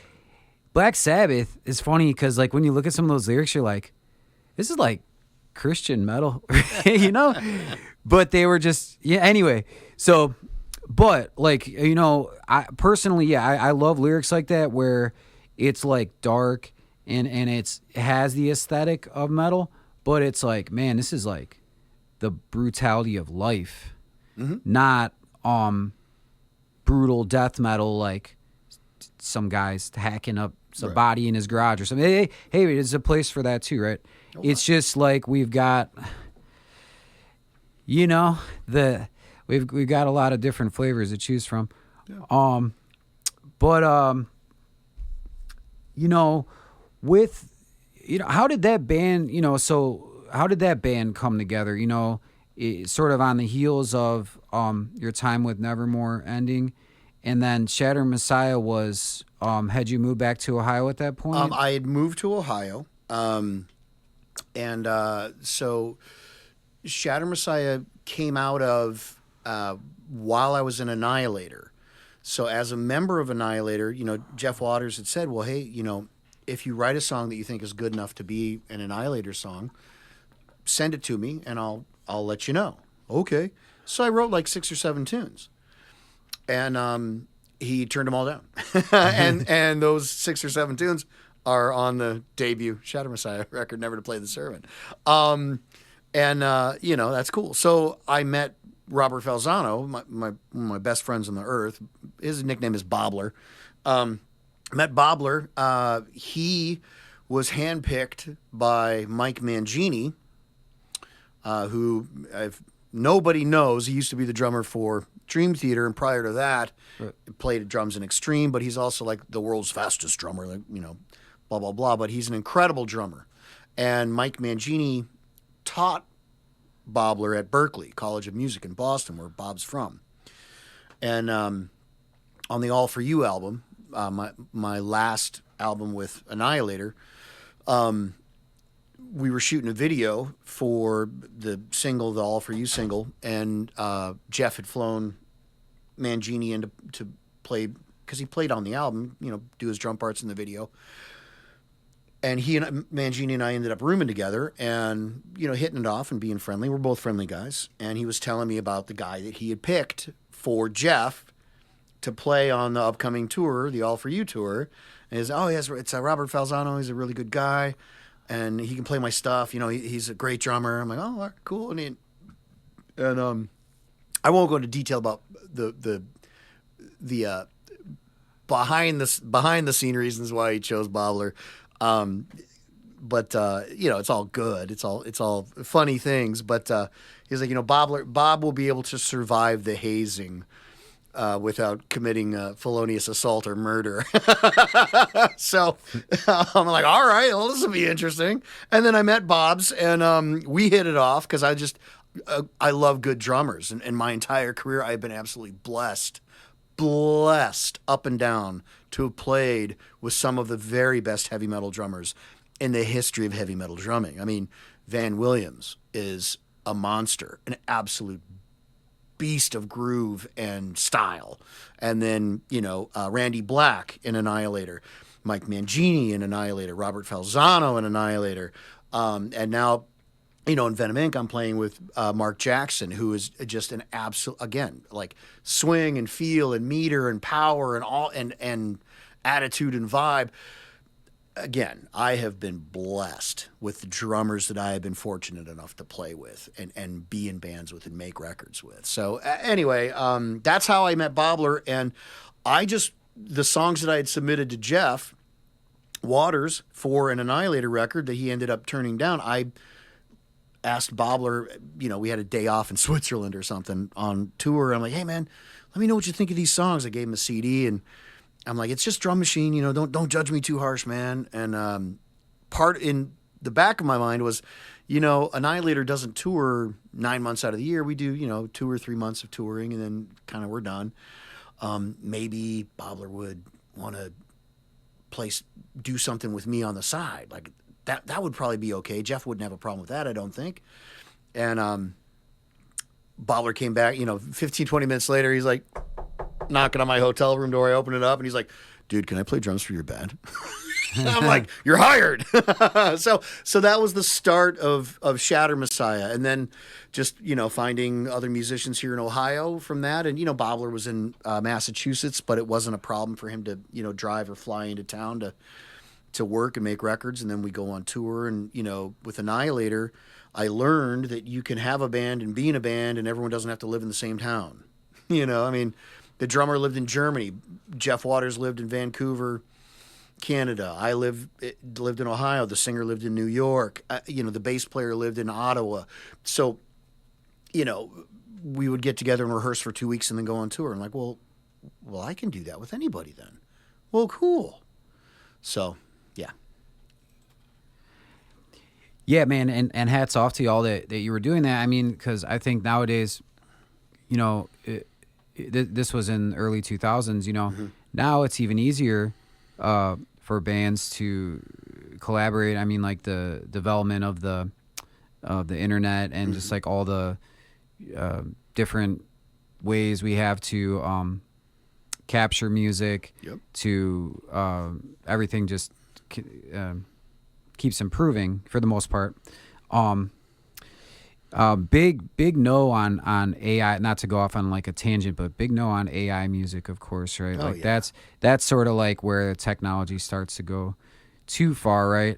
Black Sabbath is funny because like when you look at some of those lyrics, you're like, this is like Christian metal, But they were just Anyway, so, but like I personally, I love lyrics like that where it's like dark and it has the aesthetic of metal, but it's like, man, this is like the brutality of life, not brutal death metal like some guys hacking up a body in his garage or something. Hey, there's a place for that too, right? Oh, it's just like we've got, we've got a lot of different flavors to choose from. Yeah. With how did that band, how did that band come together? Sort of on the heels of your time with Nevermore ending, and then Shatter Messiah was had you moved back to Ohio at that point? I had moved to Ohio, and so Shatter Messiah came out of while I was in Annihilator. So as a member of Annihilator, Jeff Waters had said, well, hey, if you write a song that you think is good enough to be an Annihilator song, send it to me and I'll let you know. Okay. So I wrote like 6 or 7 tunes, and he turned them all down. and those 6 or 7 tunes are on the debut Shatter Messiah record, Never to Play the Servant. That's cool. So I met Robert Falzano, my best friends on the earth. His nickname is Bobbler. Met Bobbler. He was handpicked by Mike Mangini, who nobody knows. He used to be the drummer for Dream Theater, and prior to that, played drums in Extreme. But he's also like the world's fastest drummer, like blah blah blah. But he's an incredible drummer, and Mike Mangini taught Bobbler at Berklee College of Music in Boston, where Bob's from. And on the All For You album, my last album with Annihilator, we were shooting a video for the single, the All For You single, and Jeff had flown Mangini in to play, because he played on the album, do his drum parts in the video. And he and Mangini and I ended up rooming together and, hitting it off and being friendly. We're both friendly guys. And he was telling me about the guy that he had picked for Jeff to play on the upcoming tour, the All For You tour. And he's, it's Robert Falzano. He's a really good guy, and he can play my stuff. He's a great drummer. I'm like, oh, all right, cool. And I won't go into detail about the behind the scene reasons why he chose Bobbler. but it's all good. It's all funny things. But he's like, Bob will be able to survive the hazing without committing felonious assault or murder. So I'm like, all right, well, this will be interesting. And then I met Bob's, and we hit it off because I love good drummers. And my entire career, I've been absolutely blessed up and down to have played with some of the very best heavy metal drummers in the history of heavy metal drumming. I mean, Van Williams is a monster, an absolute beast of groove and style. And then, Randy Black in Annihilator, Mike Mangini in Annihilator, Robert Falzano in Annihilator. And now, in Venom Inc., I'm playing with Mark Jackson, who is just an absolute, again, like swing and feel and meter and power and all and attitude and vibe. Again, I have been blessed with the drummers that I have been fortunate enough to play with and be in bands with and make records with. So anyway, that's how I met Bobler. And the songs that I had submitted to Jeff Waters for an Annihilator record that he ended up turning down, I asked Bobler, we had a day off in Switzerland or something on tour. I'm like, hey man, let me know what you think of these songs. I gave him a CD and I'm like, it's just drum machine, don't judge me too harsh, man. And part in the back of my mind was, Annihilator doesn't tour 9 months out of the year. We do, 2 or 3 months of touring and then kind of we're done. Maybe Bobler would want to do something with me on the side. Like that would probably be okay. Jeff wouldn't have a problem with that, I don't think. And Bobler came back, 15, 20 minutes later, he's like, knocking on my hotel room door. I open it up and he's like, dude, can I play drums for your band? I'm like, you're hired. So that was the start of Shatter Messiah. And then just, finding other musicians here in Ohio from that. And, Bobler was in Massachusetts, but it wasn't a problem for him to, drive or fly into town to work and make records. And then we go on tour and, with Annihilator, I learned that you can have a band and be in a band and everyone doesn't have to live in the same town. The drummer lived in Germany. Jeff Waters lived in Vancouver, Canada. I lived in Ohio. The singer lived in New York. The bass player lived in Ottawa. So, we would get together and rehearse for 2 weeks and then go on tour. I'm like, well, I can do that with anybody then. Well, cool. So, yeah. Yeah, man, and hats off to y'all that you were doing that. I mean, because I think nowadays, this was in early 2000s, Mm-hmm. Now it's even easier for bands to collaborate. I mean, like the development of the internet and just like all the different ways we have to capture music. Yep. To everything just keeps improving for the most part. Big no on AI, not to go off on like a tangent, but big no on AI music, of course, right? Oh, like yeah. that's sort of like where the technology starts to go too far, right?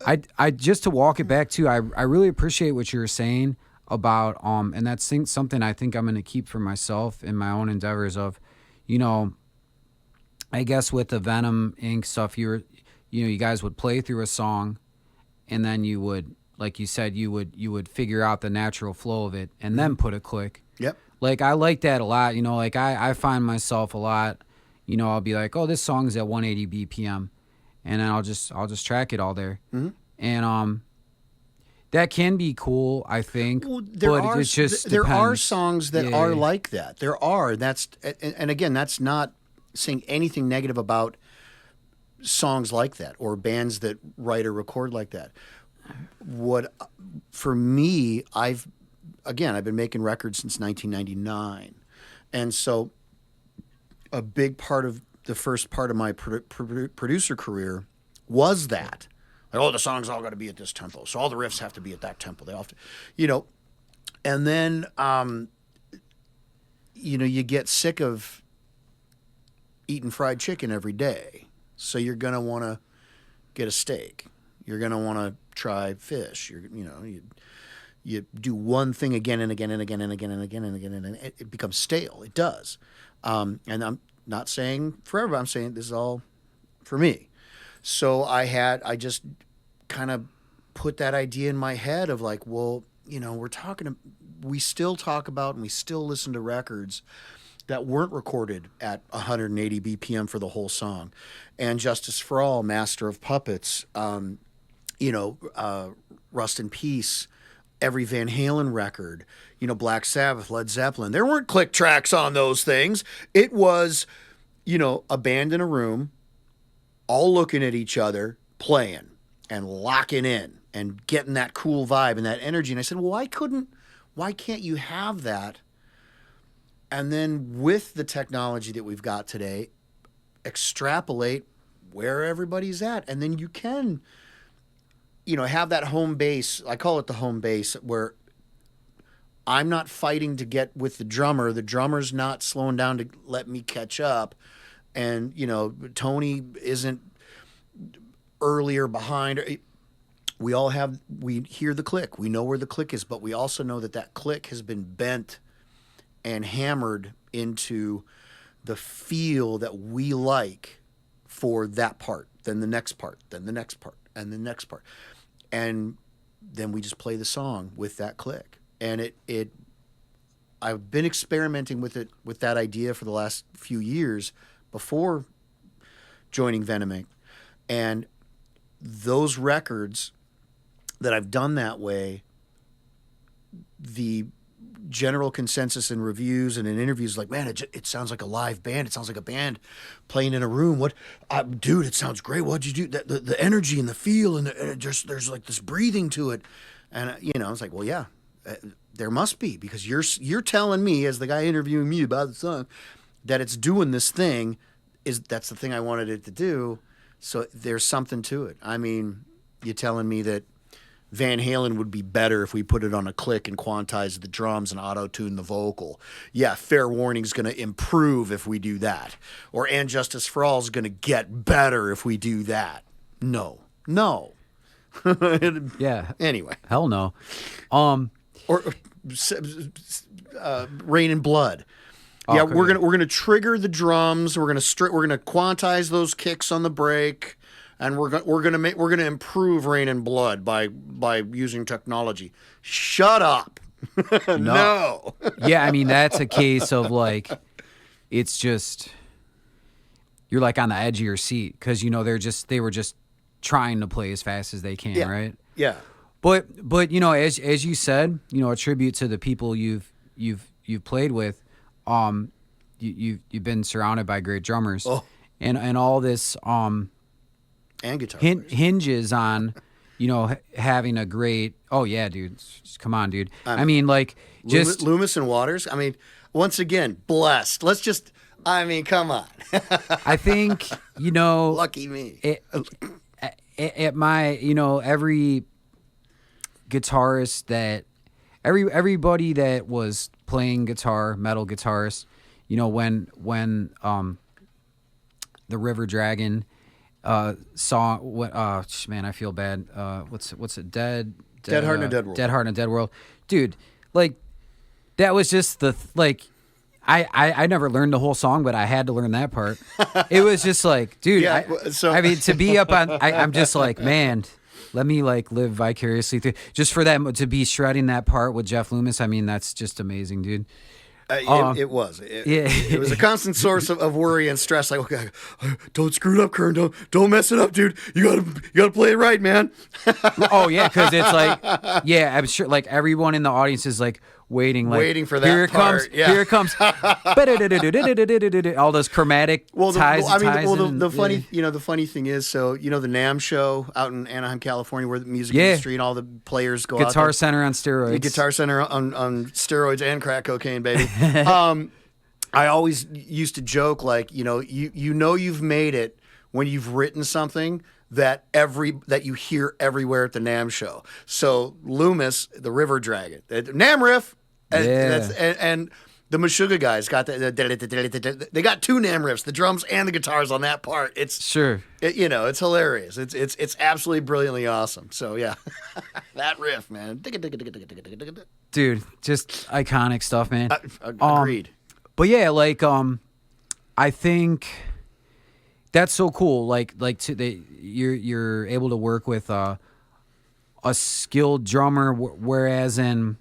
I just to walk it back too, I really appreciate what you were saying about and that's something I think I'm going to keep for myself in my own endeavors of, I guess with the Venom Inc. stuff, you guys would play through a song and then you would, like you said, you would figure out the natural flow of it and then put a click. Yep. Like I like that a lot. Like I find myself a lot, I'll be like, oh, this song's at 180 BPM, and then I'll just track it all there. Mm-hmm. And that can be cool, I think. Well, but it just there are depends. songs that are like that. There are. And again, that's not saying anything negative about songs like that or bands that write or record like that. For me, I've been making records since 1999. And so a big part of the first part of my producer career was that. Like, oh, the songs all got to be at this tempo. So all the riffs have to be at that tempo. They all have to, and then, you get sick of eating fried chicken every day. So you're going to want to get a steak. You're going to want to try fish. You do one thing again and again and again and again and again and again, and it becomes stale. It does. And I'm not saying forever. I'm saying this is all for me. So I just kind of put that idea in my head of like, well, we still talk about and we still listen to records that weren't recorded at 180 BPM for the whole song. And Justice for All, Master of Puppets, Rust in Peace, every Van Halen record, Black Sabbath, Led Zeppelin. There weren't click tracks on those things. It was, a band in a room, all looking at each other, playing and locking in and getting that cool vibe and that energy. And I said, well, why can't you have that? And then with the technology that we've got today, extrapolate where everybody's at. And then you can, have that home base. I call it the home base, where I'm not fighting to get with the drummer. The drummer's not slowing down to let me catch up. And, Tony isn't earlier behind. We hear the click. We know where the click is, but we also know that click has been bent and hammered into the feel that we like for that part, then the next part, then the next part, and the next part. And then we just play the song with that click. And I've been experimenting with that idea for the last few years before joining Venom Inc. And those records that I've done that way, the general consensus in reviews and in interviews, like, man, it sounds like a live band. It sounds like a band playing in a room. Dude, it sounds great. What'd you do? The energy and the feel and there's like this breathing to it. And I was like, well, yeah, there must be, because you're telling me, as the guy interviewing me about the song, that it's doing this thing. That's the thing I wanted it to do. So there's something to it. I mean, you're telling me that Van Halen would be better if we put it on a click and quantize the drums and auto-tune the vocal. Yeah, Fair Warning's going to improve if we do that. Or And Justice for All is going to get better if we do that. No. Yeah. Anyway. Hell no. Or Rain and Blood. Yeah, Okay. we're gonna trigger the drums. We're gonna quantize those kicks on the break. And we're gonna improve Rain and Blood by using technology. Shut up. No. Yeah, I mean, that's a case of like, it's just, you're like on the edge of your seat because they were just trying to play as fast as they can, right? Yeah. But as you said, a tribute to the people you've played with. You've been surrounded by great drummers, and all this and guitar hinges on, having a great. Oh yeah, dude, come on, dude. I mean, like just Loomis and Waters. I mean, once again, blessed. Let's just. I mean, come on. I think lucky me. At my every guitarist that everybody that was playing guitar, metal guitarist, when the River Dragon song, man, I feel bad. What's it? Dead Heart in a Dead World. Dead Heart in a Dead World, dude. Like that was just I never learned the whole song, but I had to learn that part. It was just like, dude. Yeah, I mean, to be up on, I'm just like, man. Let me live vicariously through, just for that to be shredding that part with Jeff Loomis. I mean, that's just amazing, dude. It was. It was a constant source of worry and stress. Like, okay, don't screw it up, Curran. Don't mess it up, dude. You gotta play it right, man. Oh yeah, because it's like, yeah, I'm sure like everyone in the audience is like waiting for that here part. Here it comes. All those chromatic ties. The funny thing is, so the NAMM show out in Anaheim, California, where the music industry and all the players go. Guitar Center on steroids. Guitar Center on steroids and crack cocaine, baby. I always used to joke like, you've made it when you've written something that you hear everywhere at the NAMM show. So Loomis, the River Dragon, NAMM riff, and the Meshuggah guys got they got two NAMM riffs, the drums and the guitars on that part. It's sure, it's hilarious. It's absolutely brilliantly awesome. So yeah, that riff, man, dude, just iconic stuff, man. Agreed. But yeah, like I think that's so cool. Like you're able to work with a skilled drummer, whereas in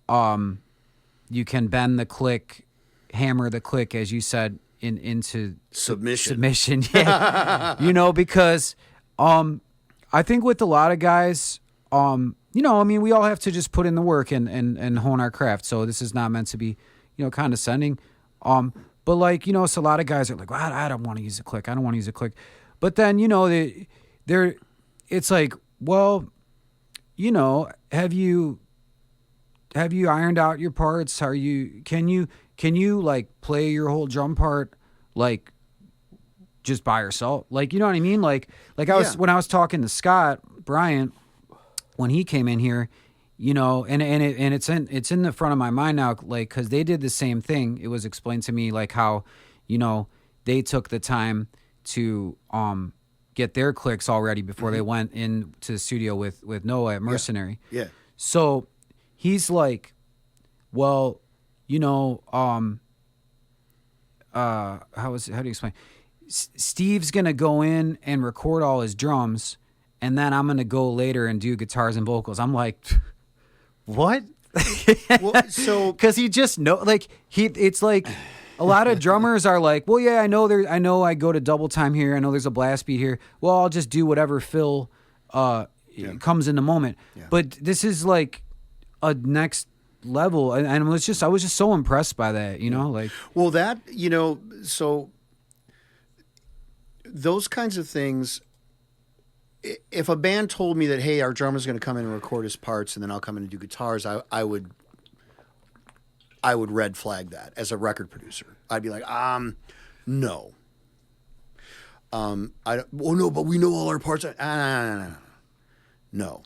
you can bend the click, hammer the click, as you said, into submission. Yeah. Because I think with a lot of guys, we all have to just put in the work and hone our craft. So this is not meant to be, condescending. But like, so a lot of guys are like, well, I don't want to use a click. I don't want to use a click. But then, it's like, well, have you ironed out your parts? Can you like play your whole drum part like just by yourself? Like, you know what I mean? Like when I was talking to Scott Bryant when he came in here, and it's in the front of my mind now, like, cause they did the same thing. It was explained to me like how, they took the time to get their clicks all ready before they went into the studio with Noah at Mercenary. Yeah. So he's like, well, how do you explain? Steve's going to go in and record all his drums, and then I'm going to go later and do guitars and vocals. I'm like, what? Well, so because he just it's like a lot of drummers are like, well, yeah, I know I go to double time here. I know there's a blast beat here. Well, I'll just do whatever fill comes in the moment. Yeah. But this is like a next level, and I was just so impressed by that, like. Well, that so those kinds of things. If a band told me that, hey, our drummer's going to come in and record his parts, and then I'll come in and do guitars, I would red flag that as a record producer. I'd be like, no. No, but we know all our parts. No.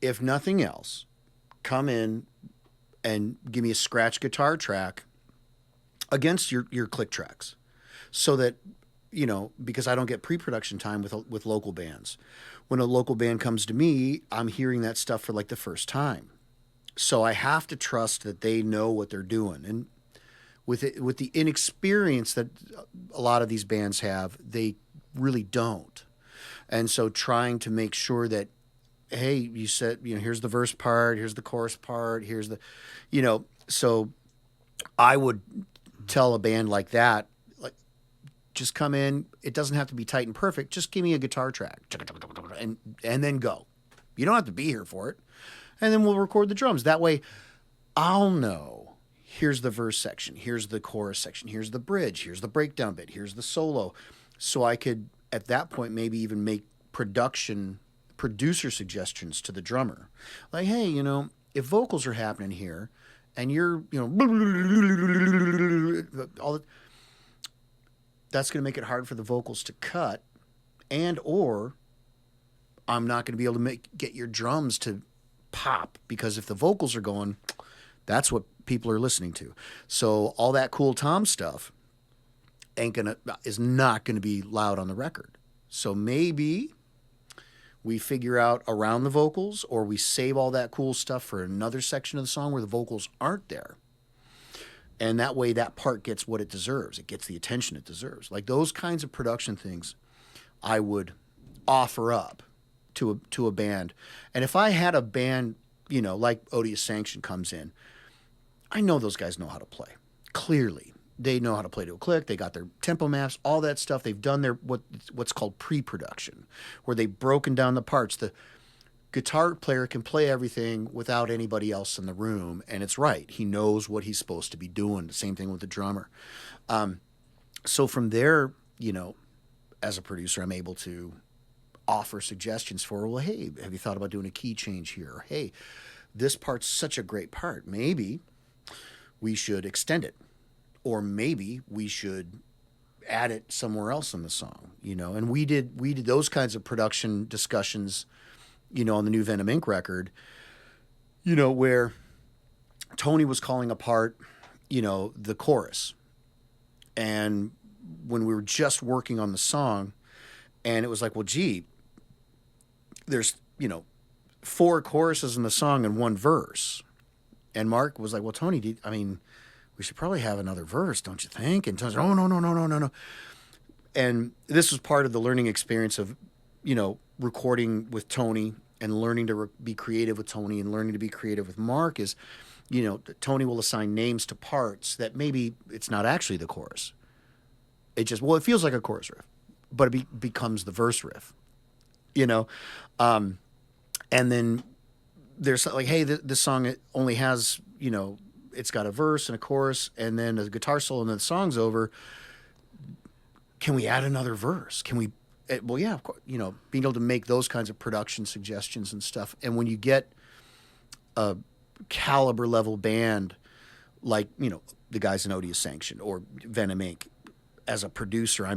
If nothing else, come in and give me a scratch guitar track against your click tracks, so that, because I don't get pre-production time with local bands. When a local band comes to me, I'm hearing that stuff for like the first time. So I have to trust that they know what they're doing. And with the inexperience that a lot of these bands have, they really don't. And so trying to make sure that, hey, you said, here's the verse part, here's the chorus part, here's the, so I would tell a band like that, like, just come in. It doesn't have to be tight and perfect. Just give me a guitar track and then go. You don't have to be here for it. And then we'll record the drums. That way I'll know, here's the verse section, here's the chorus section, here's the bridge, here's the breakdown bit, here's the solo. So I could, at that point, maybe even make producer suggestions to the drummer. Like, hey, if vocals are happening here and you're, all that, that's going to make it hard for the vocals to cut, or I'm not going to be able to get your drums to pop, because if the vocals are going, that's what people are listening to. So all that cool tom stuff is not going to be loud on the record. So maybe we figure out around the vocals, or we save all that cool stuff for another section of the song where the vocals aren't there. And that way that part gets what it deserves. It gets the attention it deserves. Like those kinds of production things I would offer up to a band. And if I had a band, like Odious Sanction comes in, I know those guys know how to play. Clearly. They know how to play to a click. They got their tempo maps, all that stuff. They've done their what's called pre-production, where they've broken down the parts. The guitar player can play everything without anybody else in the room, and it's right. He knows what he's supposed to be doing. The same thing with the drummer. So from there, as a producer, I'm able to offer suggestions for, well, hey, have you thought about doing a key change here? Or, hey, this part's such a great part. Maybe we should extend it. Or maybe we should add it somewhere else in the song, And we did those kinds of production discussions, on the new Venom Inc. record, where Tony was calling apart, the chorus. And when we were just working on the song, and it was like, well, gee, there's, 4 choruses in the song and 1 verse. And Mark was like, well, Tony, we should probably have another verse, don't you think? And Tony's like, oh, no. And this was part of the learning experience of recording with Tony and learning to be creative with Tony and learning to be creative with Mark is, Tony will assign names to parts that maybe it's not actually the chorus. It feels like a chorus riff, but it becomes the verse riff, and then there's like, hey, this song it only has, it's got a verse and a chorus and then a guitar solo and then the song's over. Can we add another verse? Can we? Well, yeah, of course. Being able to make those kinds of production suggestions and stuff. And when you get a caliber level band like, the guys in Odious Sanction or Venom Inc. as a producer,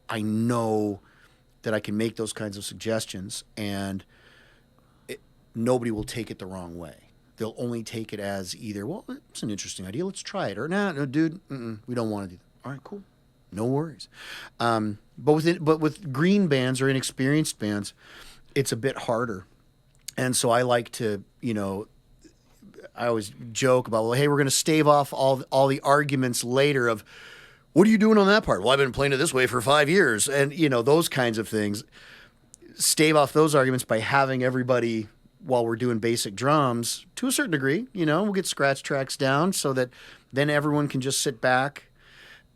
I know that I can make those kinds of suggestions and nobody will take it the wrong way. They'll only take it as either, well, it's an interesting idea, let's try it, or no, dude, we don't want to do that. All right, cool. No worries. But with green bands or inexperienced bands, it's a bit harder. And so I like to, I always joke about, well, hey, we're going to stave off all the arguments later of, what are you doing on that part? Well, I've been playing it this way for 5 years. And, those kinds of things. Stave off those arguments by having everybody, while we're doing basic drums, to a certain degree, we'll get scratch tracks down so that then everyone can just sit back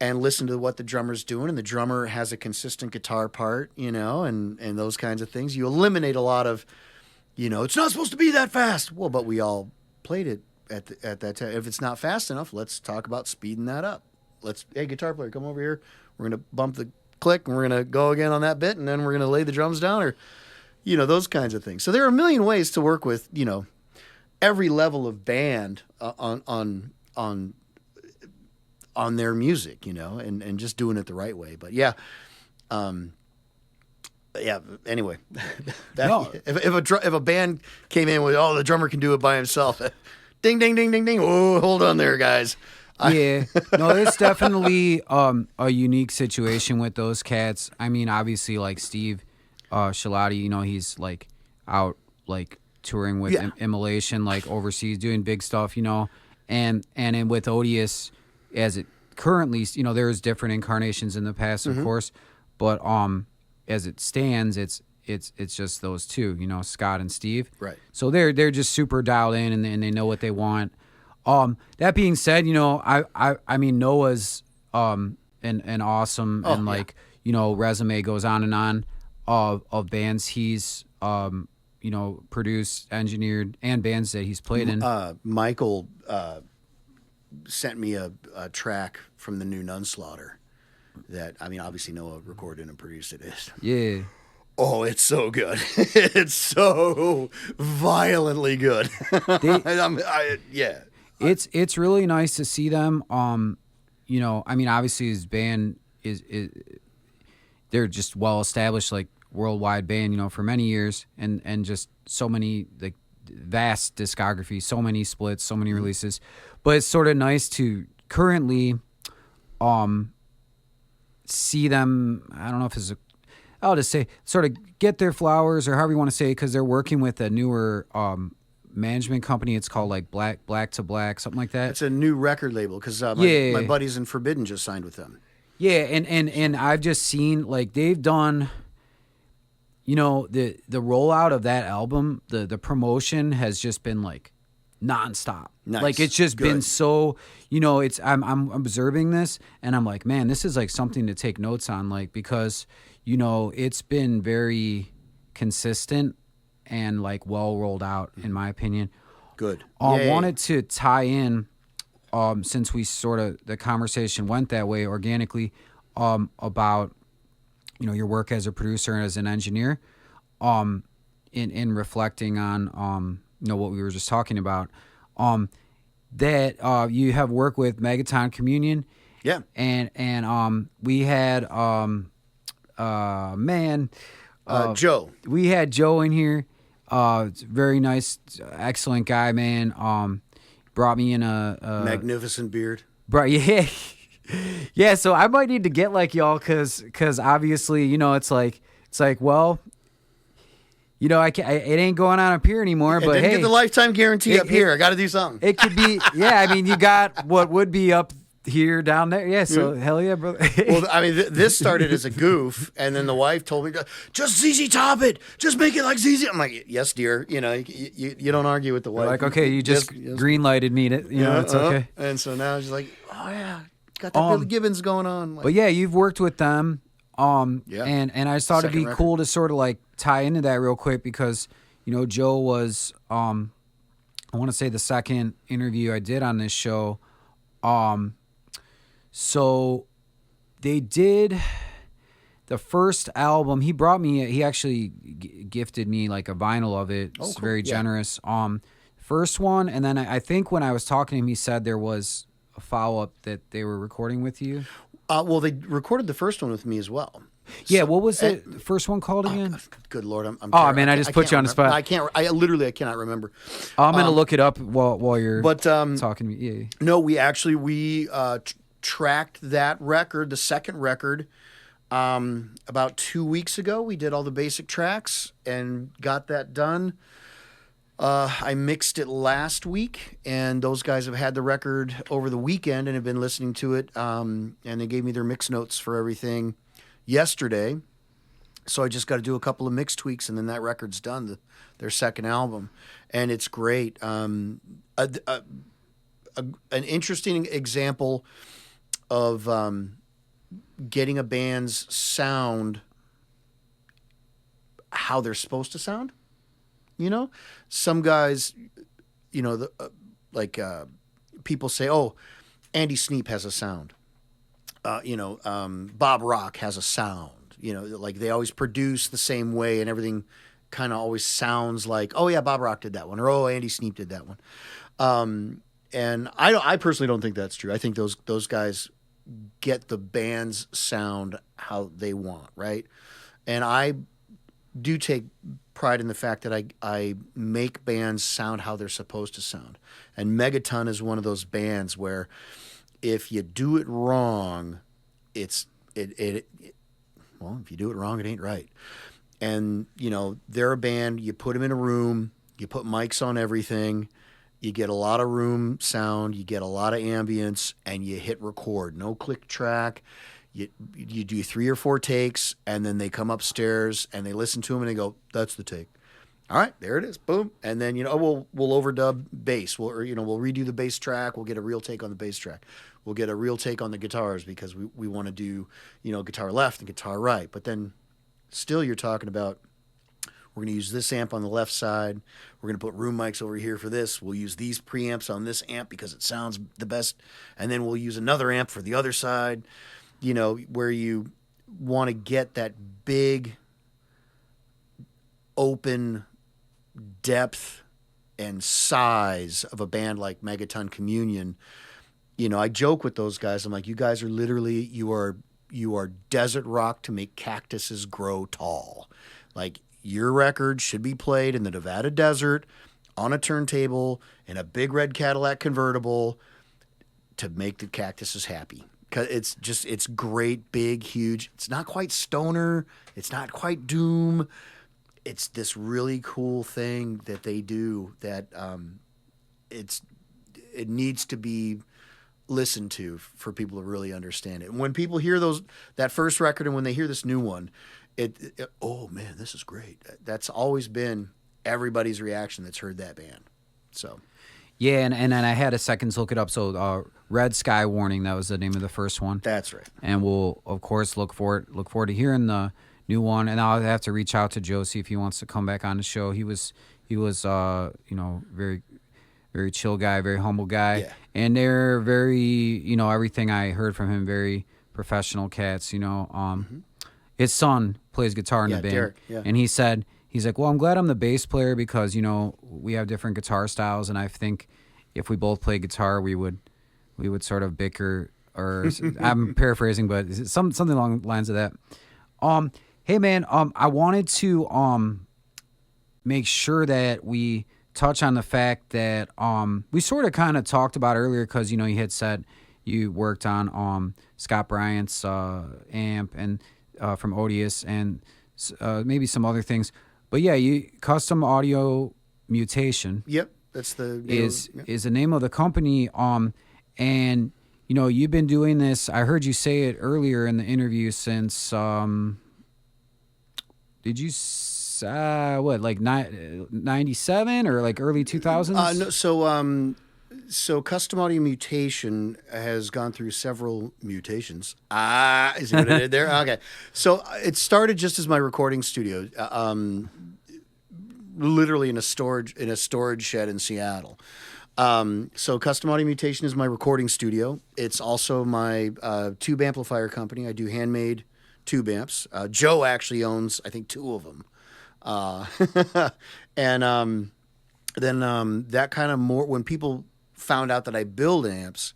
and listen to what the drummer's doing, and the drummer has a consistent guitar part, and those kinds of things. You eliminate a lot of, it's not supposed to be that fast. Well, but we all played it at that time. If it's not fast enough, let's talk about speeding that up. Hey, guitar player, come over here. We're going to bump the click, and we're going to go again on that bit, and then we're going to lay the drums down, or, those kinds of things. So there are a million ways to work with, every level of band on their music, and just doing it the right way. But yeah, anyway, if a band came in with, the drummer can do it by himself, ding, ding, ding, ding, ding. Oh, hold on there, guys. Yeah, no, it's definitely a unique situation with those cats. I mean, obviously, like Steve Shalati, he's like out like touring with Immolation, like overseas doing big stuff, and with Odious, as it currently, there's different incarnations in the past, of course, but as it stands, it's just those two, Scott and Steve. Right. So they're just super dialed in, and they know what they want. That being said, I mean Noah's an awesome resume goes on and on of bands he's produced, engineered, and bands that he's played in. Michael sent me a track from the new Nunslaughter that, obviously Noah recorded and produced it. Yeah. Oh, it's so good. It's so violently good. Yeah. It's really nice to see them. Obviously his band is they're just well established, like worldwide band, for many years, and just so many, like, vast discography, so many splits, so many releases. But it's sort of nice to currently see them, I don't know if I'll just say, sort of get their flowers, or however you want to say, because they're working with a newer management company. It's called like Black to Black, something like that. It's a new record label, because my buddies in Forbidden just signed with them. Yeah, and I've just seen, like, they've done, the rollout of that album, the promotion has just been like nonstop. Nice. Like, it's just been so, I'm observing this, and I'm like, man, this is like something to take notes on, like, because it's been very consistent and like well rolled out, in my opinion. Good. Wanted to tie in, since we sort of, the conversation went that way organically, about your work as a producer and as an engineer, in reflecting on what we were just talking about, that you have worked with Megaton Communion. Yeah. And we had Joe. We had Joe in here. Very nice, excellent guy, man. Brought me in a magnificent beard. Yeah. Yeah, so I might need to get like y'all, cause obviously, it's like, well, it ain't going on up here anymore. But didn't hey, get the lifetime guarantee up here. I got to do something. It could be, yeah. I mean, you got what would be up here, down there. Yeah, so hell yeah, brother. Well, I mean, this started as a goof, and then the wife told me, just ZZ Top it. Just make it like ZZ. I'm like, yes, dear. You know, you don't argue with the wife. Like, okay, you just green-lighted me. You know, it's okay. And so now she's like, oh, yeah, got that Billy Gibbons going on. Like, but yeah, you've worked with them. Yeah. And I just thought it'd be cool to sort of like tie into that real quick because, you know, Joe was, I want to say the second interview I did on this show. So they did the first album. He brought me, he actually gifted me like a vinyl of it. It's very generous. First one. And then I think when I was talking to him, he said there was a follow-up that they were recording with you. Well, they recorded the first one with me as well. Yeah, what was the first one called again? Good Lord, I'm man, I just put you on the spot. I can't. I literally cannot remember. I'm gonna look it up while you're talking to me. Yeah. No, we tracked that record, the second record, about 2 weeks ago. We did all the basic tracks and got that done. I mixed it last week, and those guys have had the record over the weekend and have been listening to it. And they gave me their mix notes for everything yesterday. So I just got to do a couple of mix tweaks, and then that record's done, their second album. And it's great. An interesting example of getting a band's sound how they're supposed to sound. You know, some guys, you know, people say, "Oh, Andy Sneap has a sound." Bob Rock has a sound. You know, like they always produce the same way, and everything kind of always sounds like, "Oh yeah, Bob Rock did that one," or "Oh, Andy Sneap did that one." And I personally don't think that's true. I think those guys get the band's sound how they want, right? And I do take pride in the fact that I make bands sound how they're supposed to sound. And Megaton is one of those bands where if you do it wrong, if you do it wrong, it ain't right. And, you know, they're a band, you put them in a room, you put mics on everything, you get a lot of room sound, you get a lot of ambience, and you hit record. No click track. You do 3 or 4 takes, and then they come upstairs and they listen to them and they go, "That's the take." All right, there it is. Boom. And then, you know, we'll overdub bass. We'll redo the bass track. We'll get a real take on the bass track. We'll get a real take on the guitars because we want to do, you know, guitar left and guitar right. But then still you're talking about, we're going to use this amp on the left side. We're going to put room mics over here for this. We'll use these preamps on this amp because it sounds the best. And then we'll use another amp for the other side. You know, where you want to get that big, open depth and size of a band like Megaton Communion. You know, I joke with those guys. I'm like, you guys are literally, you are desert rock to make cactuses grow tall. Like, your record should be played in the Nevada desert on a turntable in a big red Cadillac convertible to make the cactuses happy. It's great, big, huge. It's not quite stoner. It's not quite doom. It's this really cool thing that they do that it needs to be listened to for people to really understand it. And when people hear that first record and when they hear this new one, oh man, this is great. That's always been everybody's reaction that's heard that band. So. Yeah, and then I had a second to look it up. So, Red Sky Warning, that was the name of the first one. That's right. And we'll, of course, look forward to hearing the new one. And I'll have to reach out to Joe, see if he wants to come back on the show. He was very, very chill guy, very humble guy. Yeah. And they're very, you know, everything I heard from him, very professional cats, you know. His son plays guitar in the band. Derek, yeah. And he said, he's like, well, I'm glad I'm the bass player because, you know, we have different guitar styles, and I think if we both play guitar, we would sort of bicker, or I'm paraphrasing, but something along the lines of that. Hey man, I wanted to make sure that we touch on the fact that we sort of kind of talked about earlier because, you know, you had said you worked on Scott Bryant's amp and from Odious and maybe some other things. But yeah, Custom Audio Mutation. Yep, that's the is the name of the company. And you you've been doing this. I heard you say it earlier in the interview since, did you, what, like 97 or like early 2000s? No, so Custom Audio Mutation has gone through several mutations. Is what I did there? Okay. So it started just as my recording studio, literally in a storage shed in Seattle. So Custom Audio Mutation is my recording studio. It's also my tube amplifier company. I do handmade tube amps. Joe actually owns, I think, 2 of them. And then that kind of more, when people found out that I build amps,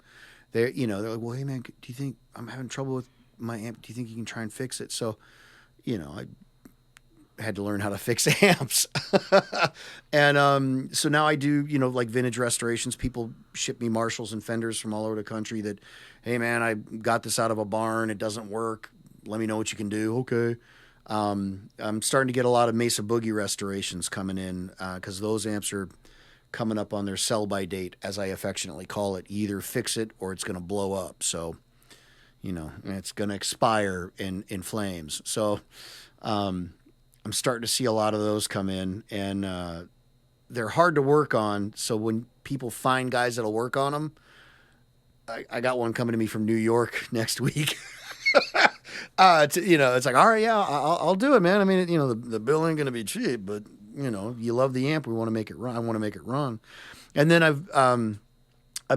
they're like, well, hey man, do you think I'm having trouble with my amp? Do you think you can try and fix it? So, I had to learn how to fix amps. And so now I do, like vintage restorations. People ship me Marshalls and Fenders from all over the country that, hey man, I got this out of a barn. It doesn't work. Let me know what you can do. Okay. I'm starting to get a lot of Mesa Boogie restorations coming in because those amps are coming up on their sell-by date, as I affectionately call it. You either fix it or it's going to blow up. So, it's going to expire in flames. So I'm starting to see a lot of those come in, and they're hard to work on. So when people find guys that'll work on them, I got one coming to me from New York next week. It's like, all right, yeah, I'll do it, man. I mean, the bill ain't gonna be cheap, but you love the amp. We want to make it run. I want to make it run. And then I've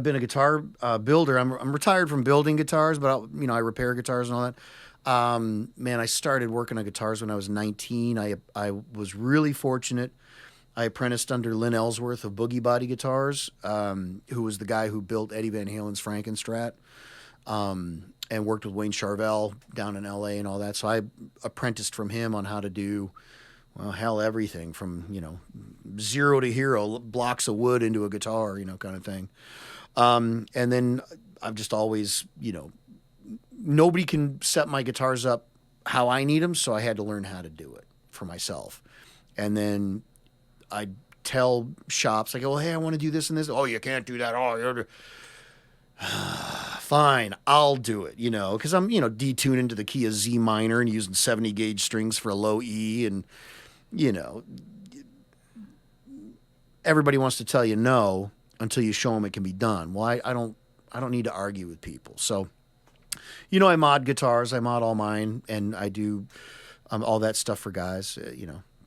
been a guitar builder. I'm retired from building guitars, but I repair guitars and all that. Man, I started working on guitars when I was 19. I was really fortunate. I apprenticed under Lynn Ellsworth of Boogie Body Guitars, who was the guy who built Eddie Van Halen's Frankenstrat. And worked with Wayne Charvel down in L.A. and all that. So I apprenticed from him on how to do, well, hell, everything from, zero to hero, blocks of wood into a guitar, kind of thing. And then I've just always, nobody can set my guitars up how I need them, so I had to learn how to do it for myself. And then I tell shops, like, well, hey, I want to do this and this. Oh, you can't do that. Oh, you're... Fine, I'll do it, because I'm, detuning to the key of Z minor and using 70 gauge strings for a low E. And, everybody wants to tell you no until you show them it can be done. Well, I don't need to argue with people. So, I mod guitars, I mod all mine, and I do all that stuff for guys,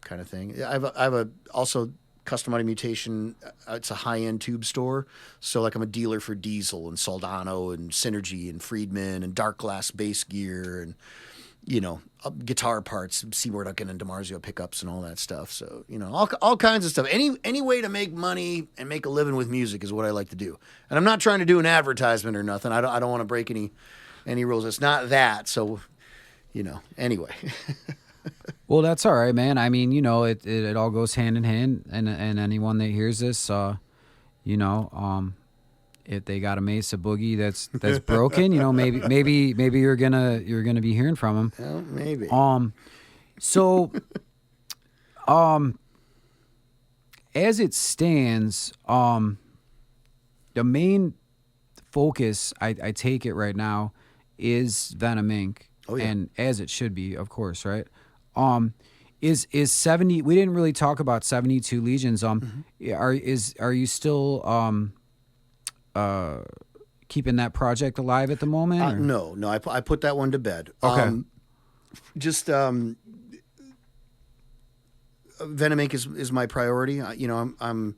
kind of thing. I have a also Custom Audio Mutation. It's a high-end tube store. So, like, I'm a dealer for Diesel and Soldano and Synergy and Friedman and Dark Glass bass gear and, guitar parts, Seaboard Duncan and DiMarzio pickups and all that stuff. So, all kinds of stuff. Any way to make money and make a living with music is what I like to do. And I'm not trying to do an advertisement or nothing. I don't want to break any rules. It's not that. So, anyway. Well, that's all right, man. I mean, it all goes hand in hand, and anyone that hears this, if they got a Mesa Boogie that's broken, maybe you're gonna be hearing from them. Well, maybe. So, as it stands, the main focus, I take it right now, is Venom Inc. Oh, yeah. And as it should be, of course, right? Is 70? We didn't really talk about 72 Legions. Mm-hmm. Are you still keeping that project alive at the moment? No. I put that one to bed. Okay. Venom Inc. is my priority. I'm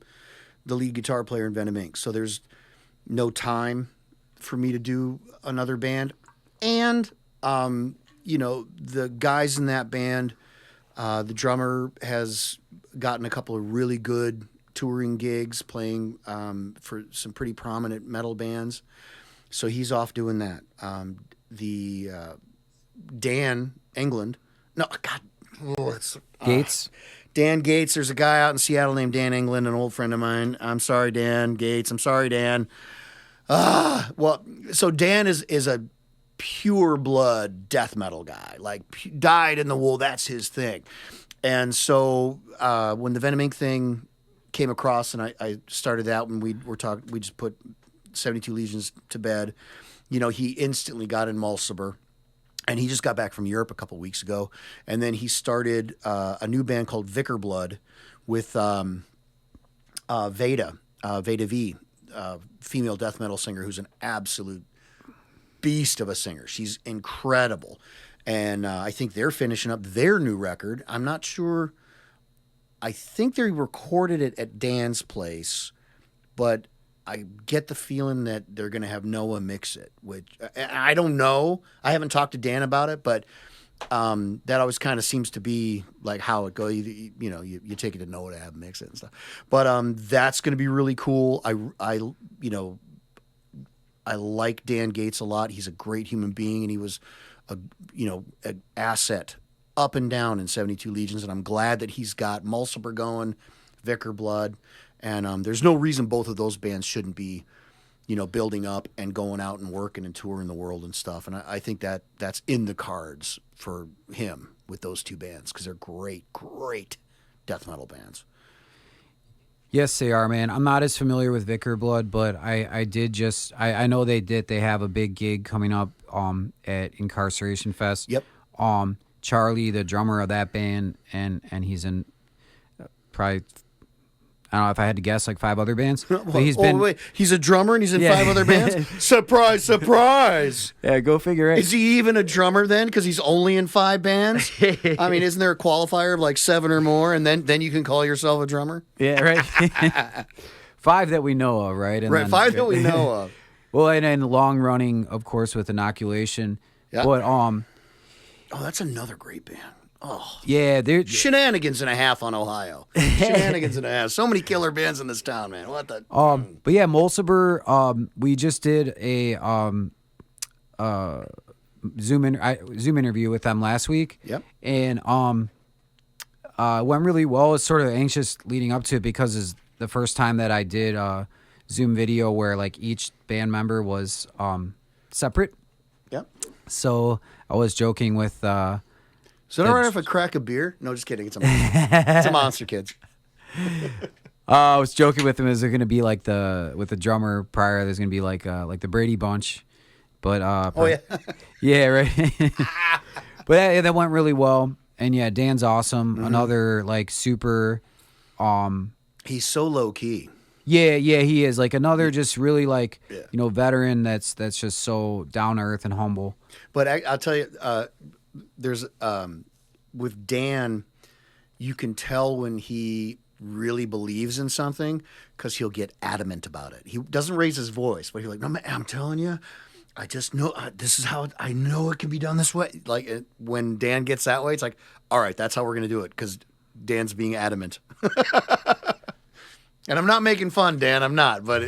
the lead guitar player in Venom Inc. So there's no time for me to do another band, and the guys in that band, the drummer has gotten a couple of really good touring gigs playing for some pretty prominent metal bands. So he's off doing that. Dan England. No, God. Gates? Dan Gates. There's a guy out in Seattle named Dan England, an old friend of mine. I'm sorry, Dan Gates. I'm sorry, Dan. So Dan is a pure blood death metal guy, like dyed in the wool. That's his thing. And so when the Venom Inc. thing came across, and I started that when we just put 72 Legions to bed. he instantly got in Mulciber. And he just got back from Europe a couple weeks ago. And then he started a new band called Vicar Blood with Veda V, female death metal singer who's an absolute beast of a singer. She's incredible. And I think they're finishing up their new record. I'm not sure. I think they recorded it at Dan's place, but I get the feeling that they're going to have Noah mix it, which I don't know. I haven't talked to Dan about it, but that always kind of seems to be like how it goes. You take it to Noah to have him mix it and stuff. But that's going to be really cool. I like Dan Gates a lot. He's a great human being, and he was an asset up and down in 72 Legions, and I'm glad that he's got Mulciber going, Vicar Blood. And there's no reason both of those bands shouldn't be, building up and going out and working and touring the world and stuff. And I think that's in the cards for him with those two bands because they're great, great death metal bands. Yes, they are, man. I'm not as familiar with Vicar Blood, but I know they have a big gig coming up at Incarceration Fest. Yep. Charlie, the drummer of that band, and he's in probably, I don't know if I had to guess, like 5 other bands. But wait, he's a drummer and he's in 5 other bands? Surprise, surprise! Yeah, go figure it. Is he even a drummer then? Because he's only in 5 bands? I mean, isn't there a qualifier of like 7 or more, and then you can call yourself a drummer? Yeah, right. 5 that we know of, right? And right, then, 5 that we know of. Well, and long running, of course, with Inoculation. Yeah. But oh, that's another great band. Oh yeah, shenanigans and a half on Ohio. Shenanigans and a half. So many killer bands in this town, man. What the? But yeah, Mulciber. We just did a Zoom interview with them last week. Yep. And it went really well. I was sort of anxious leading up to it because it's the first time that I did a Zoom video where like each band member was separate. Yep. So I was joking with. So don't run if I crack a beer? No, just kidding. It's a monster. It's a monster, kids. I was joking with him. Is there going to be like with the drummer prior? There's going to be like the Brady Bunch, but yeah, right. But that went really well, and yeah, Dan's awesome. Mm-hmm. Another like super. He's so low key. Yeah, he is like another just really like veteran that's just so down to earth and humble. But I'll tell you. There's with Dan, you can tell when he really believes in something because he'll get adamant about it. He doesn't raise his voice, but he's like, "No, man, I'm telling you, I just know this is how I know it can be done this way." Like when Dan gets that way, it's like, "All right, that's how we're gonna do it," because Dan's being adamant. And I'm not making fun, Dan. I'm not, but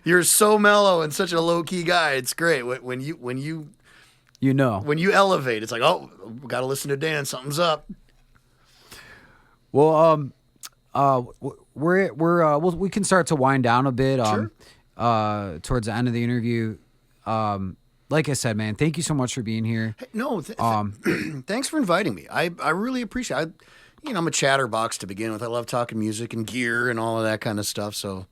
you're so mellow and such a low key guy. It's great when you. When you elevate, it's like, oh, got to listen to Dan. Something's up. Well, we can start to wind down a bit. Sure. Towards the end of the interview, like I said, man, thank you so much for being here. Hey, no, thanks for inviting me. I really appreciate it. I'm a chatterbox to begin with. I love talking music and gear and all of that kind of stuff. So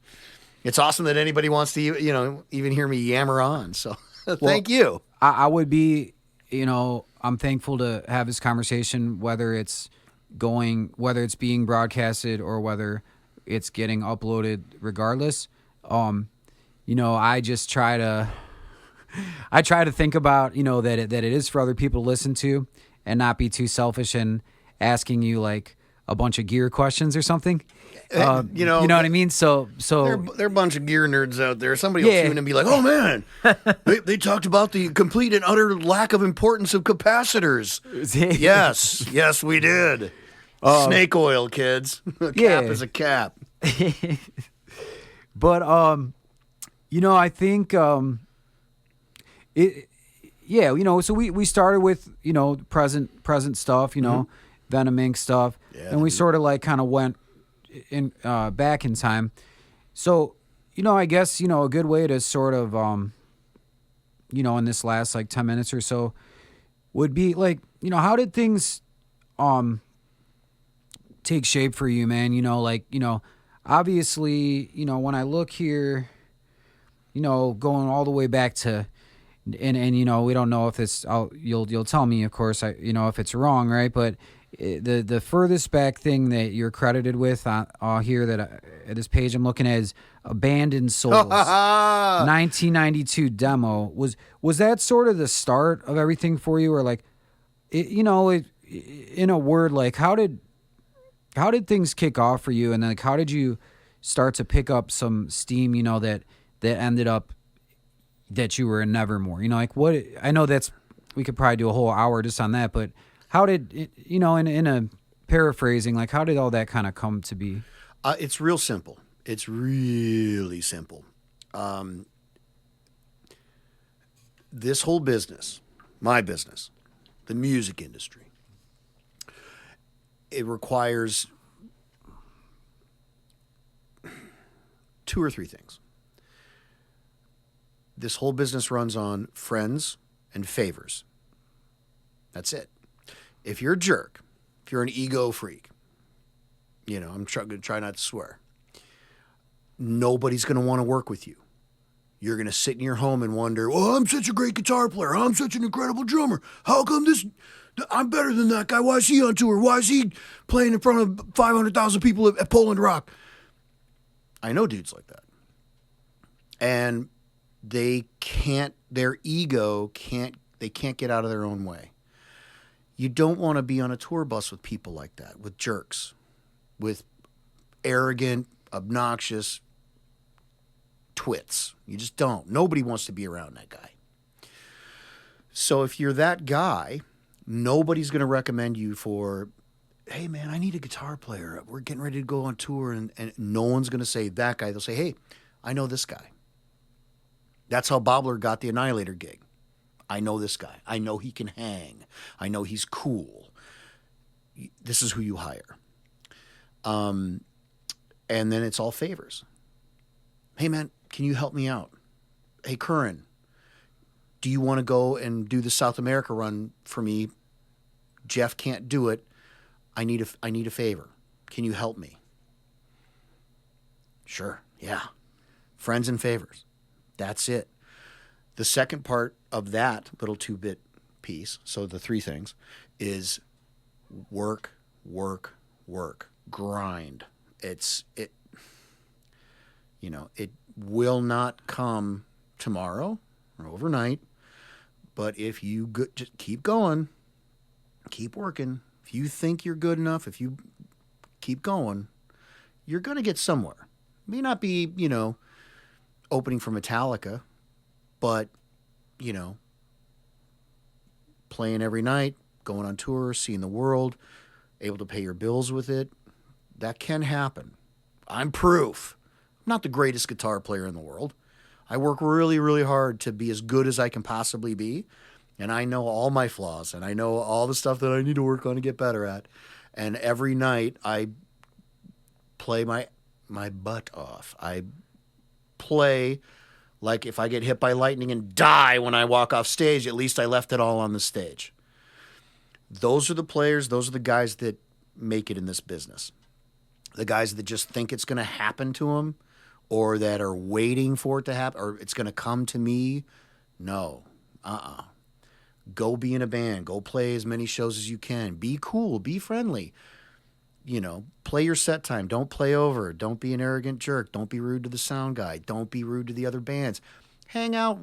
it's awesome that anybody wants to, even hear me yammer on. So thank you. I would be, I'm thankful to have this conversation, whether it's being broadcasted or whether it's getting uploaded regardless. I just try to think about, that it is for other people to listen to and not be too selfish and asking you like a bunch of gear questions or something. You know what I mean? So there are a bunch of gear nerds out there. Somebody will tune in and be like, "Oh man, they talked about the complete and utter lack of importance of capacitors." yes, we did. Snake oil, kids. A cap is a cap. But I think so we started with present stuff, Venom Inc. stuff, and we sort of like kind of went in back in time. So, I guess, a good way to sort of, in this last like 10 minutes or so would be like, how did things take shape for you, man? Obviously, when I look here, going all the way back to and we don't know if this. You'll tell me, of course. If it's wrong, right? But the furthest back thing that you're credited with on here that at this page I'm looking at is Abandoned Souls, 1992 demo. Was that sort of the start of everything for you, or like, in a word, like how did things kick off for you, and like how did you start to pick up some steam? That ended up that you were in Nevermore. Like what? I know we could probably do a whole hour just on that, but how did it, in a paraphrasing, like how did all that kind of come to be? It's real simple. It's really simple. This whole business, my business, the music industry, it requires 2 or 3 things. This whole business runs on friends and favors. That's it. If you're a jerk, if you're an ego freak, I'm going to try not to swear, nobody's going to want to work with you. You're going to sit in your home and wonder, oh, I'm such a great guitar player. I'm such an incredible drummer. How come I'm better than that guy? Why is he on tour? Why is he playing in front of 500,000 people at Poland Rock? I know dudes like that. And they can't get out of their own way. You don't want to be on a tour bus with people like that, with jerks, with arrogant, obnoxious twits. You just don't. Nobody wants to be around that guy. So if you're that guy, nobody's going to recommend you for, hey, man, I need a guitar player. We're getting ready to go on tour, and no one's going to say that guy. They'll say, hey, I know this guy. That's how Bobbler got the Annihilator gig. I know this guy. I know he can hang. I know he's cool. This is who you hire. And then it's all favors. Hey, man, can you help me out? Hey, Curran, do you want to go and do the South America run for me? Jeff can't do it. I need a favor. Can you help me? Sure, yeah. Friends and favors. That's it. The second part of that little 2-bit piece, so the 3 things, is work, work, work, grind. It will not come tomorrow or overnight, but if you just keep going, keep working. If you think you're good enough, if you keep going, you're going to get somewhere. It may not be, opening for Metallica, but, playing every night, going on tour, seeing the world, able to pay your bills with it, that can happen. I'm proof. I'm not the greatest guitar player in the world. I work really, really hard to be as good as I can possibly be, and I know all my flaws, and I know all the stuff that I need to work on to get better at. And every night I play my butt off. I play like if I get hit by lightning and die when I walk off stage, at least I left it all on the stage. Those are the players, those are the guys that make it in this business. The guys that just think it's going to happen to them, or that are waiting for it to happen, or it's going to come to me. No. Go be in a band. Go play as many shows as you can. Be cool. Be friendly. Play your set time. Don't play over. Don't be an arrogant jerk. Don't be rude to the sound guy. Don't be rude to the other bands. Hang out.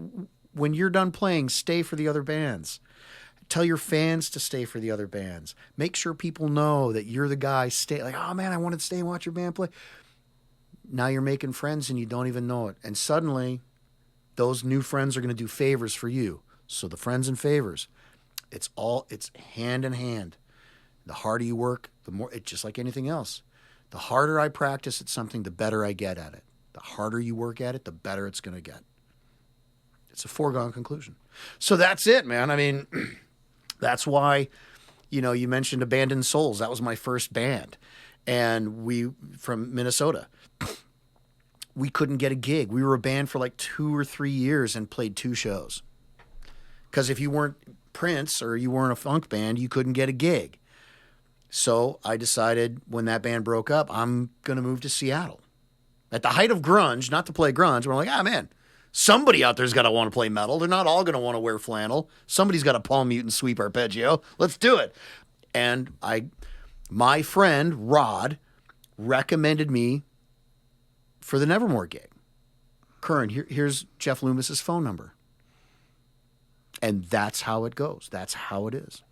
When you're done playing, stay for the other bands. Tell your fans to stay for the other bands. Make sure people know that you're the guy. Stay like, oh man, I wanted to stay and watch your band play. Now you're making friends and you don't even know it. And suddenly, those new friends are going to do favors for you. So the friends and favors, it's hand in hand. The harder you work, the more, it's just like anything else. The harder I practice at something, the better I get at it. The harder you work at it, the better it's going to get. It's a foregone conclusion. So that's it, man. I mean, that's why, you mentioned Abandoned Souls. That was my first band. And we, from Minnesota, we couldn't get a gig. We were a band for like 2 or 3 years and played 2 shows. Because if you weren't Prince or you weren't a funk band, you couldn't get a gig. So I decided when that band broke up, I'm going to move to Seattle. At the height of grunge, not to play grunge, we're like, man, Somebody out there's got to want to play metal. They're not all going to want to wear flannel. Somebody's got to palm mute and sweep arpeggio. Let's do it. And my friend Rod recommended me for the Nevermore gig. Curran, here's Jeff Loomis's phone number. And that's how it goes. That's how it is.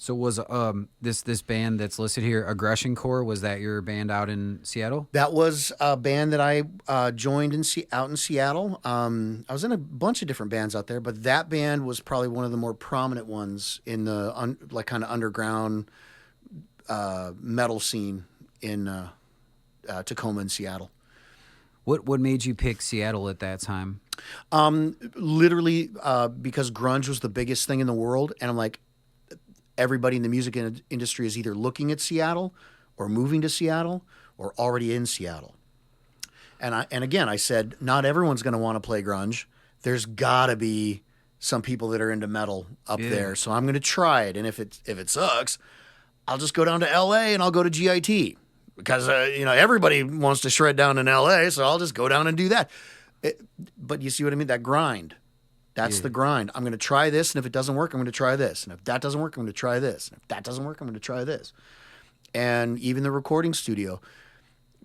So was this band that's listed here, Aggression Core, was that your band out in Seattle? That was a band that I joined out in Seattle. I was in a bunch of different bands out there, but that band was probably one of the more prominent ones in the kind of underground metal scene in Tacoma and Seattle. What made you pick Seattle at that time? Literally because grunge was the biggest thing in the world, and I'm like, everybody in the music industry is either looking at Seattle or moving to Seattle or already in Seattle. And again, I said, not everyone's going to want to play grunge. There's got to be some people that are into metal up there. So I'm going to try it. And if it sucks, I'll just go down to LA and I'll go to GIT because, everybody wants to shred down in LA. So I'll just go down and do that. But you see what I mean? That grind. That's the grind. I'm going to try this, and if it doesn't work, I'm going to try this. And if that doesn't work, I'm going to try this. And if that doesn't work, I'm going to try this. And even the recording studio,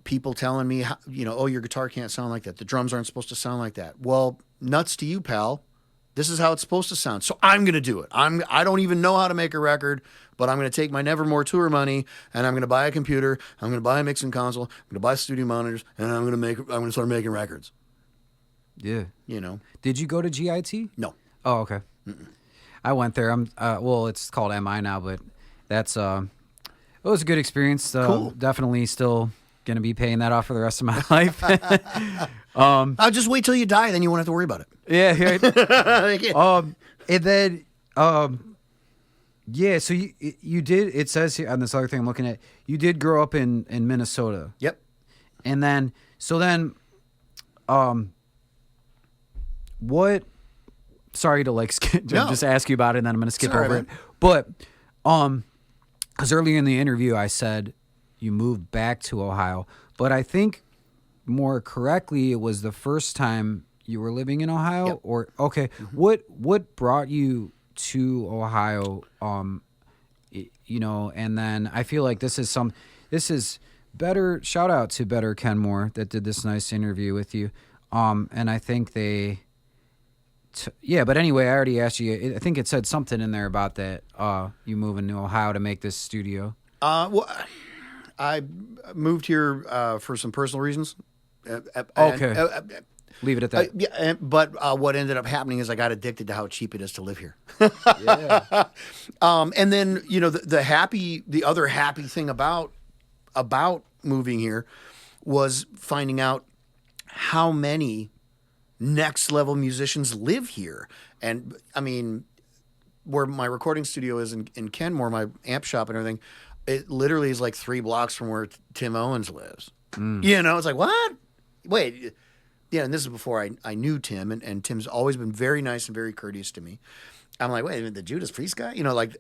people telling me, oh, your guitar can't sound like that. The drums aren't supposed to sound like that. Well, nuts to you, pal. This is how it's supposed to sound. So I'm going to do it. I don't even know how to make a record, but I'm going to take my Nevermore tour money, and I'm going to buy a computer. I'm going to buy a mixing console. I'm going to buy studio monitors, and I'm going to start making records. Yeah. Did you go to GIT? No. Oh, okay. Mm-mm. I went there. It's called MI now, but that's it was a good experience. Cool. Definitely still going to be paying that off for the rest of my life. I'll just wait till you die, then you won't have to worry about it. Yeah. And then so you did, it says here on this other thing I'm looking at, you did grow up in Minnesota. Yep. And then what? Sorry to just ask you about it, and then I'm going to skip over it. But because earlier in the interview I said you moved back to Ohio, but I think more correctly it was the first time you were living in Ohio. Yep. Or okay, mm-hmm. What brought you to Ohio? And then I feel like this is better. Shout out to Better Kenmore that did this nice interview with you. And I think they. But anyway, I already asked you. I think it said something in there about that. You moving to Ohio to make this studio. Well, I moved here for some personal reasons. Okay. Leave it at that. But what ended up happening is I got addicted to how cheap it is to live here. Yeah. And then the other happy thing about moving here was finding out how many next level musicians live here. And I mean, where my recording studio is in Kenmore, my amp shop and everything, it literally is like 3 blocks from where Tim Owens lives. It's like, what? Wait. Yeah, and this is before I knew Tim, and Tim's always been very nice and very courteous to me. I'm like, wait, the Judas Priest guy?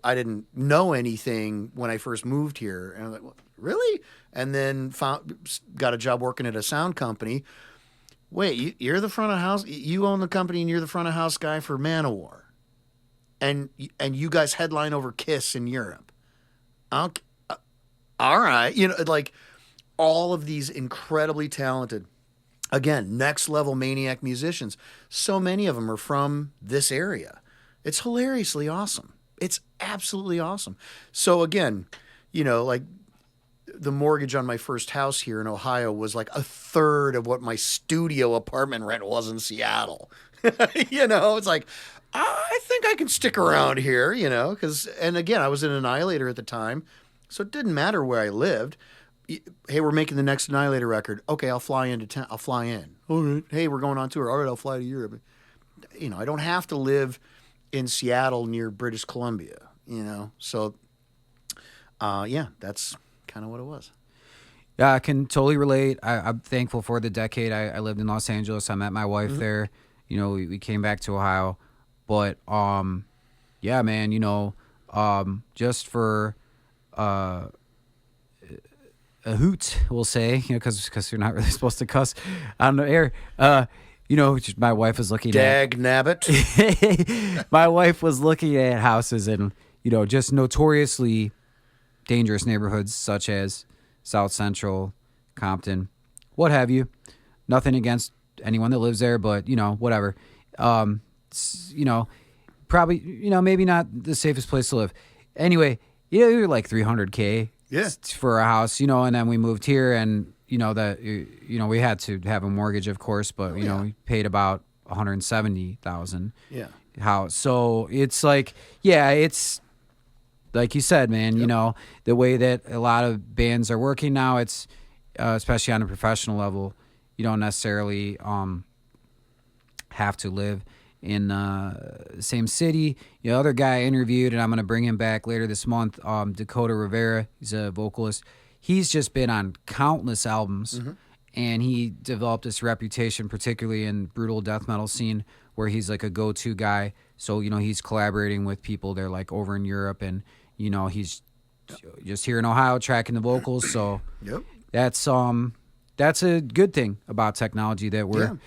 I didn't know anything when I first moved here. And I'm like, well, really? And then got a job working at a sound company. Wait, you're the front of house? You own the company and you're the front of house guy for Manowar. And you guys headline over Kiss in Europe. Okay. All right. All of these incredibly talented, again, next level maniac musicians. So many of them are from this area. It's hilariously awesome. It's absolutely awesome. So again, the mortgage on my first house here in Ohio was like 1/3 of what my studio apartment rent was in Seattle. It's like, I think I can stick around here, and again, I was in Annihilator at the time, so it didn't matter where I lived. Hey, we're making the next Annihilator record. Okay, I'll fly into town. I'll fly in. All right. Hey, we're going on tour. All right, I'll fly to Europe. I don't have to live in Seattle near British Columbia, So, that's kind of what it was. Yeah, I can totally relate. I'm thankful for the decade I lived in Los Angeles. I met my wife there. We came back to Ohio. But, yeah, man, just for a hoot, we'll say, because you're not really supposed to cuss on the air. just my wife was looking Dag nabbit. my wife was looking at houses in, just notoriously dangerous neighborhoods such as South Central, Compton, what have you. Nothing against anyone that lives there, but, whatever. Probably, maybe not the safest place to live. Anyway, you're like $300K for a house, and then we moved here and, we had to have a mortgage, of course, but, we paid about $170,000 house. So it's like, it's like you said, man, the way that a lot of bands are working now, it's especially on a professional level, you don't necessarily have to live in the same city. The other guy I interviewed, and I'm going to bring him back later this month, Dakota Rivera, he's a vocalist. He's just been on countless albums, and he developed this reputation, particularly in brutal death metal scene, where he's like a go-to guy. So, he's collaborating with people they're like over in Europe, and, he's just here in Ohio tracking the vocals. So that's a good thing about technology that we're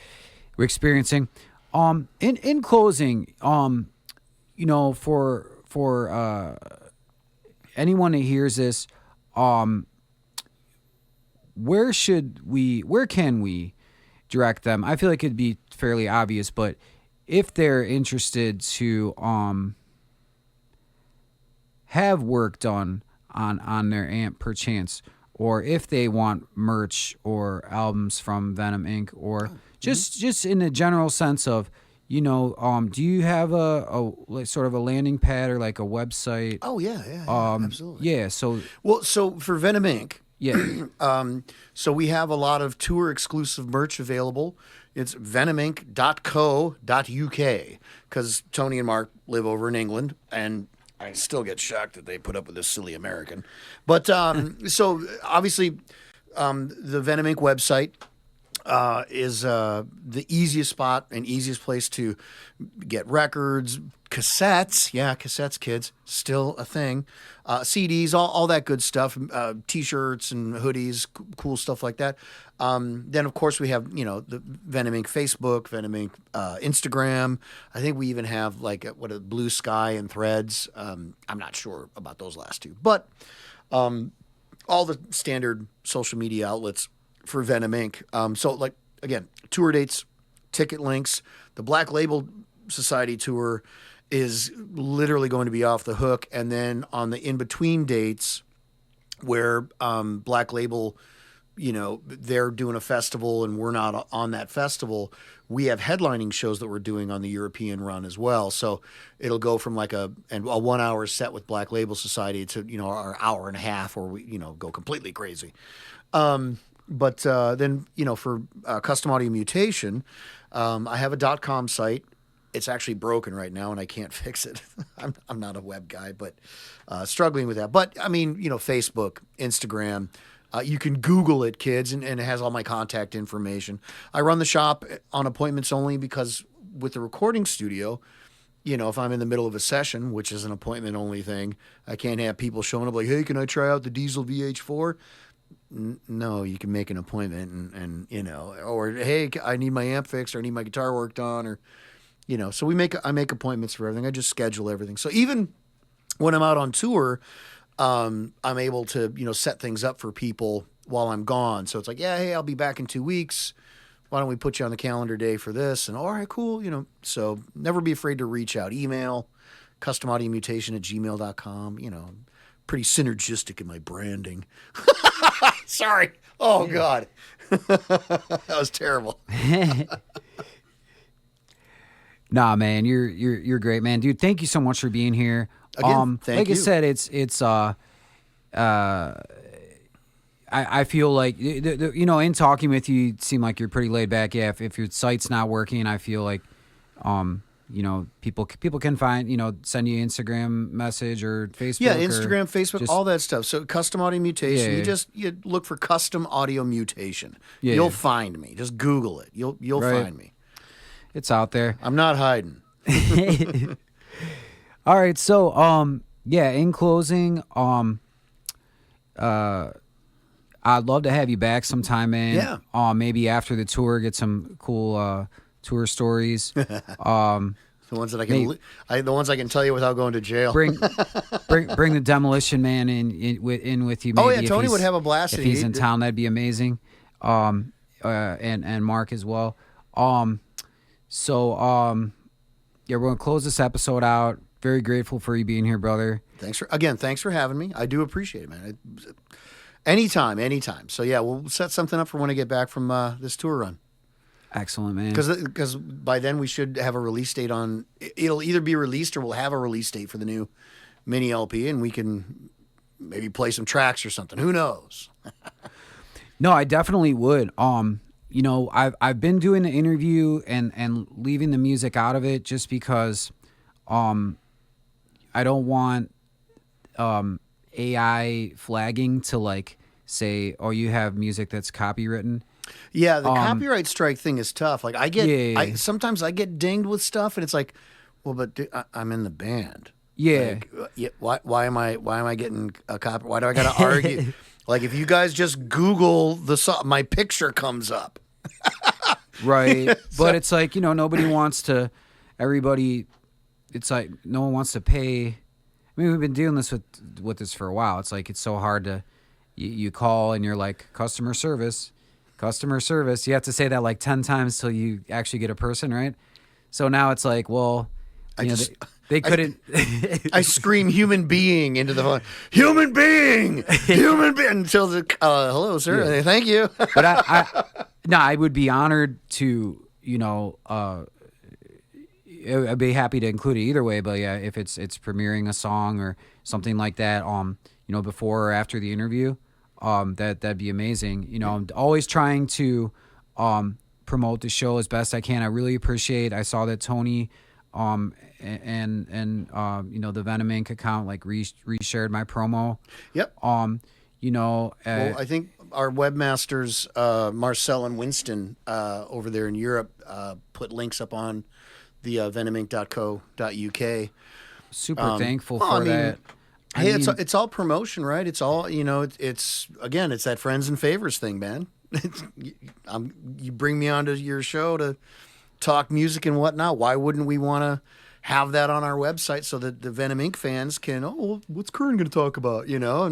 experiencing. In closing, for anyone that hears this, where can we direct them? I feel like it'd be fairly obvious, but if they're interested to have work done on their amp perchance, or if they want merch or albums from Venom Inc., or just in a general sense of, do you have a sort of a landing pad or like a website? Oh yeah, absolutely. Yeah, so for Venom Inc., yeah. So we have a lot of tour exclusive merch available. It's venominc.co.uk, because Tony and Mark live over in England, and I still get shocked that they put up with this silly American. But so obviously, the Venom Inc. website is the easiest spot and easiest place to get records, cassettes. Yeah, cassettes, kids, still a thing. CDs, all that good stuff. T-shirts and hoodies, cool stuff like that. Then of course we have the Venom Inc. Facebook, Venom Inc. Instagram. I think we even have like a Blue Sky and Threads. I'm not sure about those last two, but all the standard social media outlets for Venom Inc. So like again, tour dates, ticket links. The Black Label Society tour is literally going to be off the hook, and then on the in-between dates where Black Label, they're doing a festival and we're not on that festival, we have headlining shows that we're doing on the European run as well. So it'll go from like a 1 hour set with Black Label Society to our hour and a half, or we go completely crazy. But then for Custom Audio Mutation, I have a .com site. It's actually broken right now, and I can't fix it. I'm not a web guy, but struggling with that. But I mean, Facebook, Instagram. You can Google it, kids, and it has all my contact information. I run the shop on appointments only, because with the recording studio, if I'm in the middle of a session, which is an appointment only thing, I can't have people showing up like, hey, can I try out the Diesel VH4? No, you can make an appointment and or hey, I need my amp fixed, or I need my guitar worked on, or so I make appointments for everything. I just schedule everything. So even when I'm out on tour, I'm able to, set things up for people while I'm gone. So it's like, yeah, hey, I'll be back in 2 weeks. Why don't we put you on the calendar day for this? And all right, cool. So never be afraid to reach out. Email, customaudiomutation@gmail.com. Pretty synergistic in my branding. Sorry. Oh, God. That was terrible. Nah, man, you're great, man, dude. Thank you so much for being here. Again, thank you. I said, it's I feel like in talking with you, you seem like you're pretty laid back. Yeah, if your site's not working, I feel like people can find send you Instagram message or Facebook. Yeah, Instagram, Facebook, all that stuff. So Custom Audio Mutation. You look for Custom Audio Mutation. You'll find me. Just Google it. You'll find me. It's out there. I'm not hiding. All right, so in closing, I'd love to have you back sometime, man. Yeah. Maybe after the tour, get some cool tour stories. The ones that I can, the ones I can tell you without going to jail. Bring the Demolition Man in with you. Maybe oh yeah, Tony would have a blast if he's in town. That'd be amazing. And Mark as well. Yeah, we're gonna close this episode out. Very grateful for you being here, brother. Thanks for having me. I do appreciate it, man. Anytime. So yeah, we'll set something up for when I get back from this tour run. Excellent, man. Because by then we should have a release date on. It'll either be released or we'll have a release date for the new mini LP, and we can maybe play some tracks or something. Who knows? No, I definitely would. I've been doing the interview and leaving the music out of it just because I don't want AI flagging to like say, oh, you have music that's copywritten. Yeah, the copyright strike thing is tough. Like sometimes I get dinged with stuff, and it's like, well, but I'm in the band. Yeah. Like, why am I getting a copy? Why do I got to argue? Like if you guys just Google the song, my picture comes up. Right, but it's like nobody wants to. Everybody, it's like no one wants to pay. I mean, we've been dealing with this for a while. It's like it's so hard to. You call and you're like customer service. You have to say that like 10 times till you actually get a person, right? So now it's like, well, they couldn't. I scream "human being" into the phone. Human being until the hello, sir. Yeah. Thank you. But I would be honored to I'd be happy to include it either way. But yeah, if it's premiering a song or something like that, before or after the interview. That'd be amazing. I'm always trying to promote the show as best I can. I really appreciate. I saw that Tony and the Venom Inc. account like reshared my promo. Yep. Well, I think our webmasters Marcel and Winston over there in Europe put links up on the venominc.co.uk. Super thankful for that. Hey, it's all promotion, right? It's all it's that friends and favors thing, man. You bring me onto your show to talk music and whatnot. Why wouldn't we want to have that on our website so that the Venom Inc. fans can? Oh, what's Curran going to talk about? And I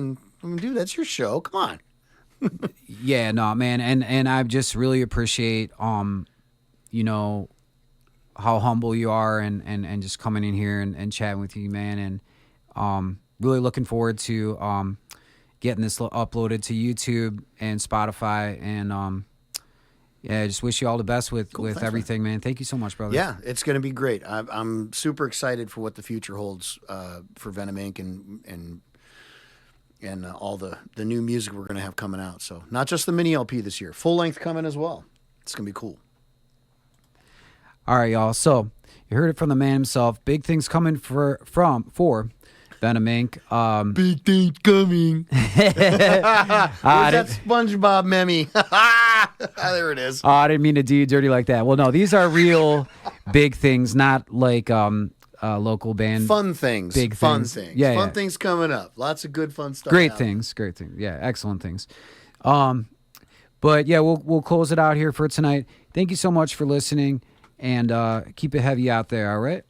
mean, dude, that's your show. Come on. Yeah, no, man, and I just really appreciate how humble you are and just coming in here and chatting with you, man, and really looking forward to getting this uploaded to YouTube and Spotify, and I just wish you all the best with everything, man. Thank you so much, brother. Yeah, it's going to be great. I'm super excited for what the future holds for Venom Inc. and all the new music we're going to have coming out. So not just the mini LP this year, full length coming as well. It's going to be cool. All right, y'all. So you heard it from the man himself. Big things coming for Venom Inc. Big things coming. Where's that SpongeBob meme? There it is. Oh, I didn't mean to do you dirty like that. Well, no, these are real big things, not like local band. Fun things. Big fun things. things. Yeah, fun things coming up. Lots of good fun stuff. Great things. Yeah, excellent things. But yeah, we'll close it out here for tonight. Thank you so much for listening, and keep it heavy out there, all right?